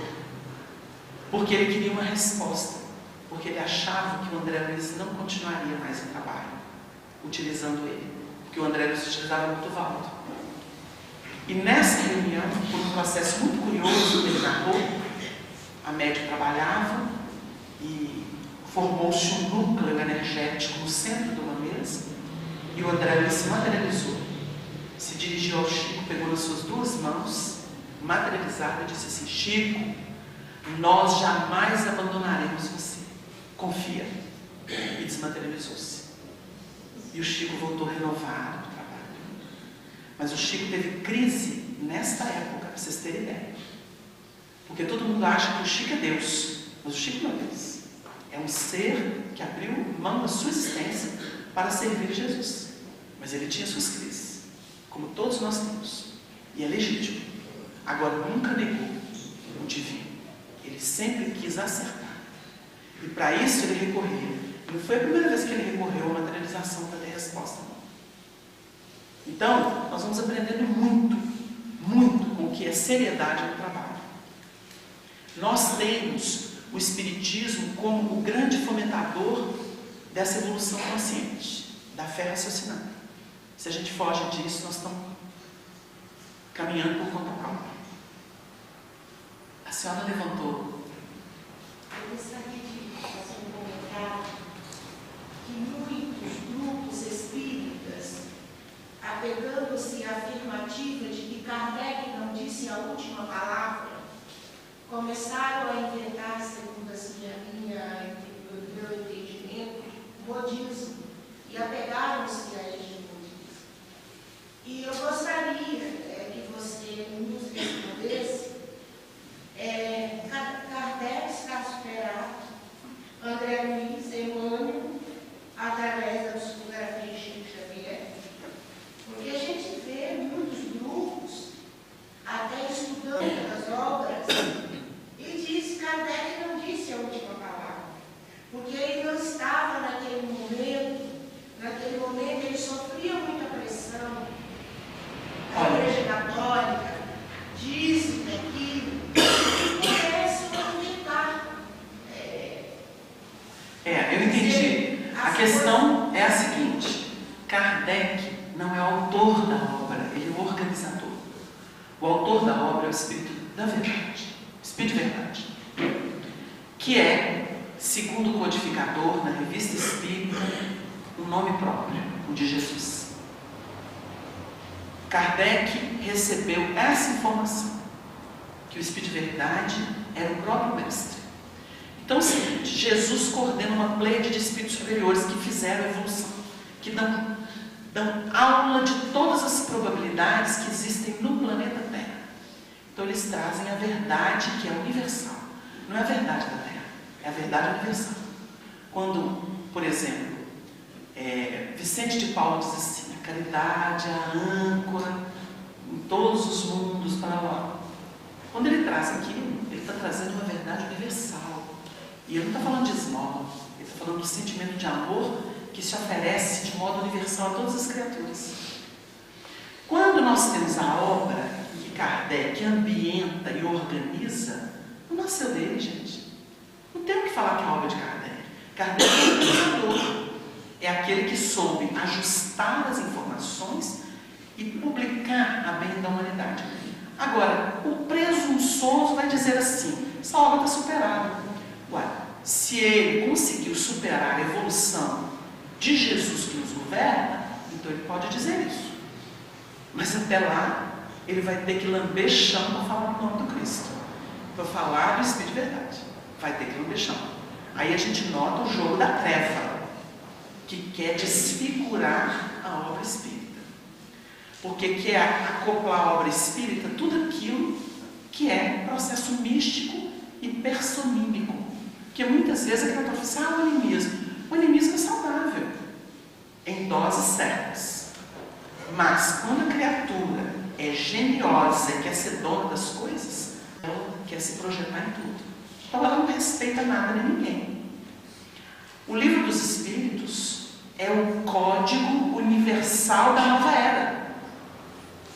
Porque ele queria uma resposta. Porque ele achava que o André Luiz não continuaria mais em trabalho, utilizando ele. Porque o André Luiz utilizava muito o Valdo. E nessa reunião, por um processo muito curioso que ele narrou, a médium trabalhava e formou-se um núcleo energético no centro de uma mesa, e o André Luiz se materializou, se dirigiu ao Chico, pegou nas suas duas mãos, materializado, e disse assim: Chico, nós jamais abandonaremos você, confia. E desmaterializou-se. E o Chico voltou renovado para o trabalho. Mas o Chico teve crise nesta época, para vocês terem ideia. Porque todo mundo acha que o Chico é Deus, mas o Chico não é Deus. É um ser que abriu mão da sua existência para servir Jesus. Mas ele tinha suas crises, como todos nós temos. E é legítimo. Agora, nunca negou o divino. Ele sempre quis acertar. E para isso ele recorreu. Não foi a primeira vez que ele recorreu à materialização para ter resposta. Então, nós vamos aprendendo muito, muito com o que é seriedade no trabalho. Nós temos o Espiritismo como o grande fomentador dessa evolução consciente, da fé raciocinada. Se a gente foge disso, nós estamos caminhando por conta própria. A senhora levantou. Eu gostaria de fazer um comentário que muitos grupos espíritas, apegando-se à afirmativa de que Kardec não disse a última palavra, começaram a inventar, segundo o meu entendimento, modismo, e apegaram-se a este modismo. E eu gostaria que você nos respondesse. Kardec O autor da obra é o Espírito da Verdade, Espírito de Verdade, que é, segundo o codificador na Revista Espírita, um nome próprio, o de Jesus. Kardec recebeu essa informação, que o Espírito de Verdade era o próprio Mestre. Então é o seguinte, Jesus coordena uma pleia de espíritos superiores que fizeram a evolução, que dão aula de todas as probabilidades que existem no planeta Terra. Então eles trazem a verdade que é universal. Não é a verdade da Terra, é a verdade universal. Quando, por exemplo, Vicente de Paulo diz assim, a caridade é a âncora em todos os mundos, blá, blá, blá. Quando ele traz aquilo, ele está trazendo uma verdade universal. E ele não está falando de esmola, ele está falando do sentimento de amor que se oferece de modo universal a todas as criaturas. Quando nós temos a obra que Kardec ambienta e organiza, não nasceu dele, gente. Não tem o que falar que é a obra de Kardec. Kardec é o organizador. É aquele que soube ajustar as informações e publicar a bem da humanidade. Agora, o presunçoso vai dizer assim, essa obra está superada. Ué, se ele conseguiu superar a evolução de Jesus que nos governa, então ele pode dizer isso. Mas até lá, ele vai ter que lamber chão para falar o nome do Cristo, para falar do Espírito de Verdade. Vai ter que lamber chão. Aí a gente nota o jogo da treva, que quer desfigurar a obra espírita. Porque quer acoplar a obra espírita tudo aquilo que é processo místico e personímico. Porque muitas vezes a criatura fala assim, o animismo. O animismo é saudável, em doses certas. Mas quando a criatura é geniosa e quer ser dona das coisas, ela quer se projetar em tudo. Então ela não respeita nada nem ninguém. O Livro dos Espíritos é o código universal da nova era.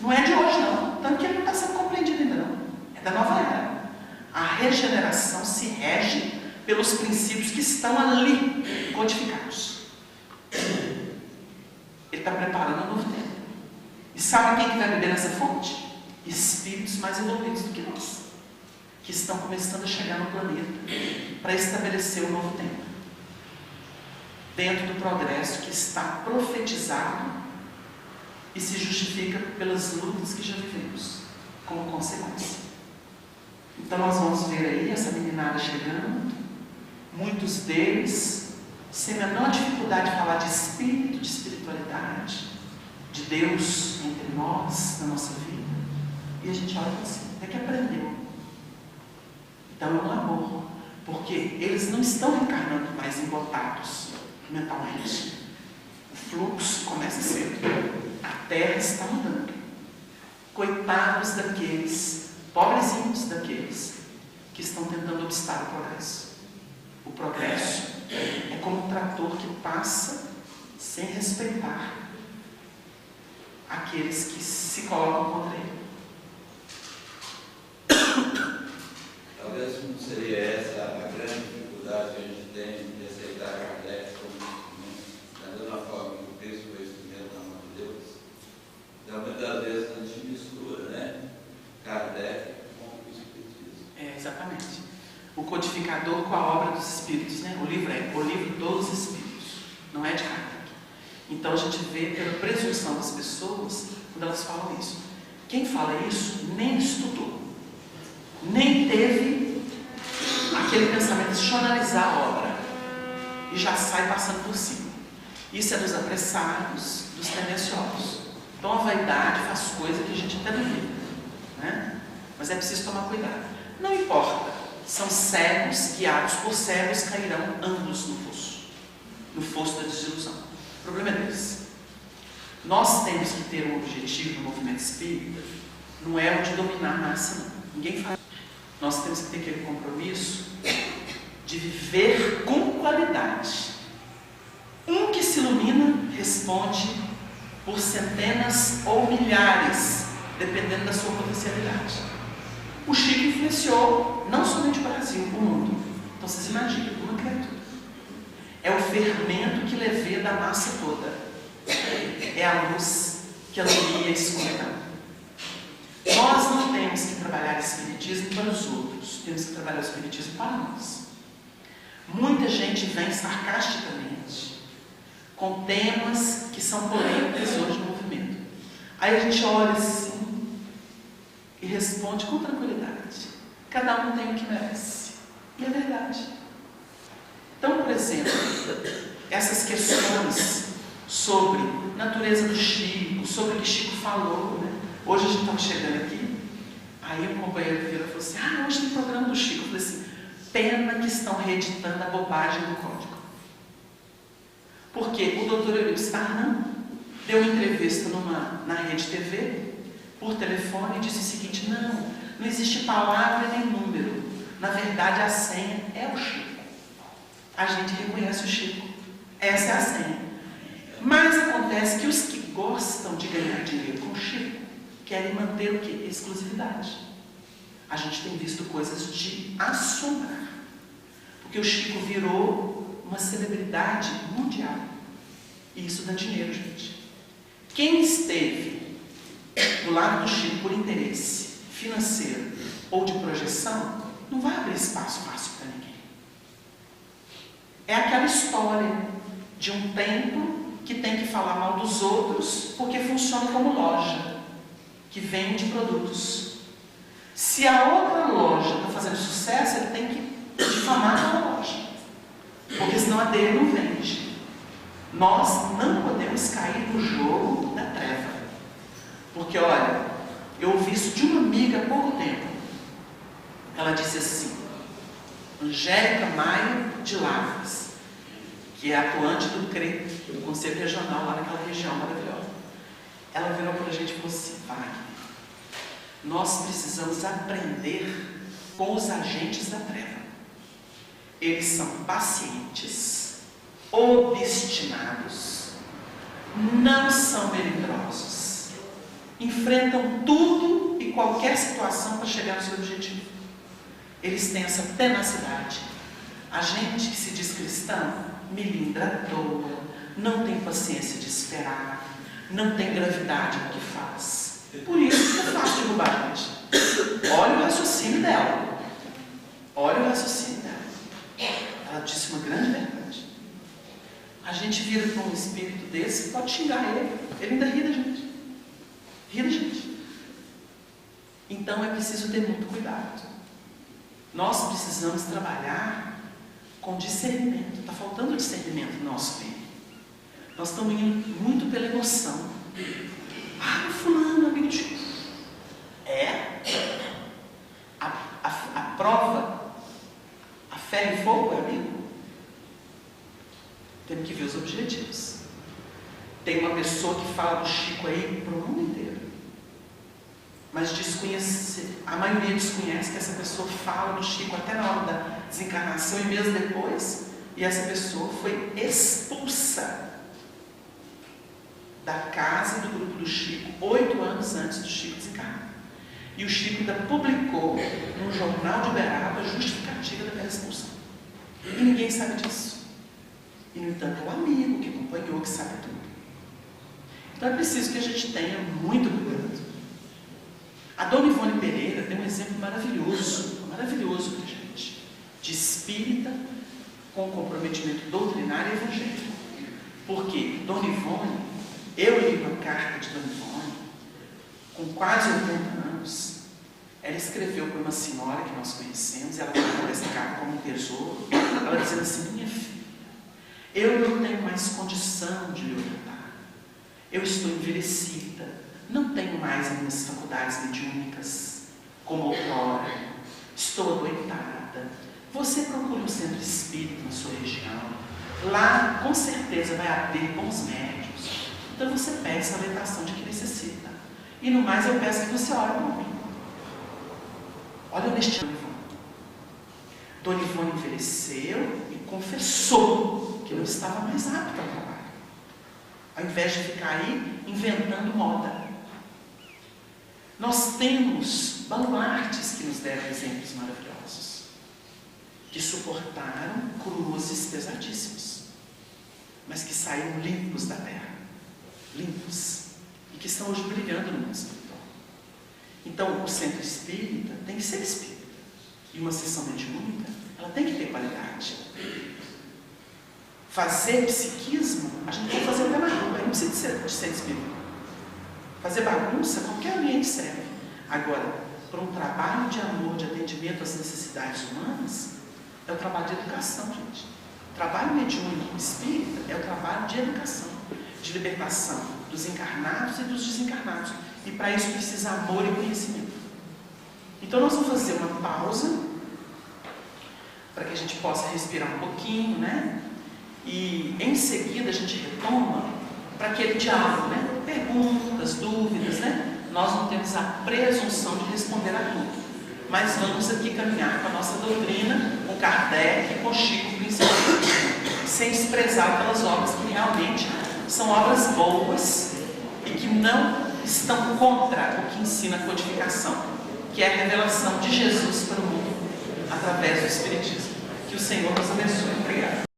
Não é de hoje não, tanto que ele não está sendo compreendido ainda não. É da nova era. A regeneração se rege pelos princípios que estão ali codificados. Ele está preparando um novo tempo. E sabe quem que vai beber nessa fonte? Espíritos mais evoluídos do que nós, que estão começando a chegar no planeta para estabelecer um novo tempo, dentro do progresso que está profetizado e se justifica pelas lutas que já vivemos como consequência. Então nós vamos ver aí essa meninada chegando, muitos deles sem a menor dificuldade de falar de espírito, de espiritualidade, de Deus entre nós, na nossa vida. E a gente olha assim, é que aprendeu. Então é um amor, porque eles não estão reencarnando mais embotados mentalmente. O fluxo começa cedo. A Terra está mudando. Coitados daqueles, pobrezinhos daqueles, que estão tentando obstar o progresso. O progresso é como um trator que passa sem respeitar aqueles que se colocam contra ele. Talvez não seria essa a grande dificuldade que a gente tem de aceitar Kardec como instrumento, da mesma forma que o Cristo foi instrumento na mão de Deus. Então, muitas vezes a gente mistura, né? Kardec com o Espiritismo. Exatamente. O codificador com a obra dos Espíritos, né? O livro é o livro dos Espíritos, não é de Kardec. Então a gente vê pela presunção das pessoas quando elas falam isso. Quem fala isso nem estudou, nem teve aquele pensamento de analisar a obra e já sai passando por cima. Isso é dos apressados, dos tendenciosos. Então a vaidade faz coisa que a gente até duvida, né? Mas é preciso tomar cuidado. Não importa, são cegos, guiados por cegos, cairão ambos no fosso da desilusão. O problema é deles. Nós temos que ter um objetivo no movimento espírita, não é o de dominar a massa, não. Ninguém faz. Nós temos que ter aquele compromisso de viver com qualidade. Um que se ilumina responde por centenas ou milhares, dependendo da sua potencialidade. O Chico influenciou não somente o Brasil, o mundo. Então vocês imaginam, uma criatura. É o fermento que leveda a massa toda. É a luz que alumia a escuridão. Nós não espiritismo para os outros, temos que trabalhar o espiritismo para nós. Muita gente vem sarcasticamente com temas que são polêmicos hoje no movimento. Aí a gente olha assim e responde com tranquilidade. Cada um tem o que merece. E é verdade. Então, por exemplo, essas questões sobre natureza do Chico, sobre o que Chico falou, né? Hoje a gente estava chegando aqui, aí um companheiro virou e falou assim, hoje tem programa do Chico. Eu falei assim, pena que estão reeditando a bobagem do código. Porque o doutor Eurico Starnan deu uma entrevista na Rede TV, por telefone, e disse o seguinte, não existe palavra nem número. Na verdade, a senha é o Chico. A gente reconhece o Chico. Essa é a senha. Mas acontece que os que gostam de ganhar dinheiro com o Chico querem manter o quê? Exclusividade. A gente tem visto coisas de assombrar. Porque o Chico virou uma celebridade mundial. E isso dá dinheiro, gente. Quem esteve do lado do Chico por interesse financeiro ou de projeção, não vai abrir espaço fácil para ninguém. É aquela história de um templo que tem que falar mal dos outros porque funciona como loja, que vende produtos. Se a outra loja está fazendo sucesso, ele tem que difamar aquela loja, porque senão a dele não vende. Nós não podemos cair no jogo da treva. Porque, olha, eu ouvi isso de uma amiga há pouco tempo. Ela disse assim, Angélica Maia de Lavras, que é atuante do CRE, do Conselho Regional, lá naquela região maravilhosa. Ela virou para a gente e falou assim, Wagner, nós precisamos aprender com os agentes da treva. Eles são pacientes, obstinados, não são melindrosos, enfrentam tudo e qualquer situação para chegar no seu objetivo. Eles têm essa tenacidade. A gente que se diz cristão, melindra à toa, não tem paciência de esperar, não tem gravidade no que faz. Por isso que é fácil derrubar a gente. Olha o raciocínio dela. Olha o raciocínio dela. Ela disse uma grande verdade. A gente vira para um espírito desse, pode xingar ele ainda ri da gente. Ri da gente. Então é preciso ter muito cuidado. Nós precisamos trabalhar com discernimento. Está faltando discernimento no nosso meio. Nós estamos indo muito pela emoção. Fulano, amigo de Chico. A prova, a ferro e fogo é amigo. Temos que ver os objetivos. Tem uma pessoa que fala do Chico aí para o mundo inteiro. Mas a maioria desconhece que essa pessoa fala do Chico até na hora da desencarnação e mesmo depois. E essa pessoa foi expulsa da casa do grupo do Chico 8 anos antes do Chico desencarnar. E o Chico ainda publicou num jornal de Uberaba a justificativa daquela expulsão. E ninguém sabe disso. E, no entanto, é o amigo que acompanhou, que sabe tudo. Então é preciso que a gente tenha muito cuidado. A Dona Ivone Pereira tem um exemplo maravilhoso para a gente, de espírita com comprometimento doutrinário e evangélico. Porque Dona Ivone, eu li uma carta de Dona Ivone, com quase 80 anos, ela escreveu para uma senhora que nós conhecemos, e ela guardou essa carta como um tesouro, ela dizendo assim, minha filha, eu não tenho mais condição de lhe orientar, eu estou envelhecida, não tenho mais as minhas faculdades mediúnicas, como outrora, estou adoentada, você procura um centro espírita na sua região, lá com certeza vai haver bons médios, então você peça a orientação de que necessita. E no mais eu peço que você ore por mim. Olha o honestidade de Dona Ivone. Dona Ivone envelheceu e confessou que não estava mais apta ao trabalho. Ao invés de ficar aí inventando moda. Nós temos baluartes que nos deram exemplos maravilhosos. Que suportaram cruzes pesadíssimos. Mas que saíram limpos da terra. Limpos. E que estão hoje brilhando no mundo espiritual. Então, Então, o centro espírita tem que ser espírita. E uma sessão mediúnica, ela tem que ter qualidade. Fazer psiquismo, a gente pode fazer até na rua, não precisa de ser espírita. Fazer bagunça, qualquer ambiente serve. Agora, para um trabalho de amor, de atendimento às necessidades humanas, é o trabalho de educação, gente. O trabalho mediúnico espírita é o trabalho de educação, de libertação dos encarnados e dos desencarnados. E para isso precisa amor e conhecimento. Então nós vamos fazer uma pausa, para que a gente possa respirar um pouquinho, né? E em seguida a gente retoma para aquele diálogo, né? Perguntas, dúvidas, né? Nós não temos a presunção de responder a tudo, mas vamos aqui caminhar com a nossa doutrina, com Kardec e com Chico principalmente, sem desprezar aquelas obras que realmente são obras boas e que não estão contra o que ensina a codificação, que é a revelação de Jesus para o mundo através do Espiritismo. Que o Senhor nos abençoe. Obrigado.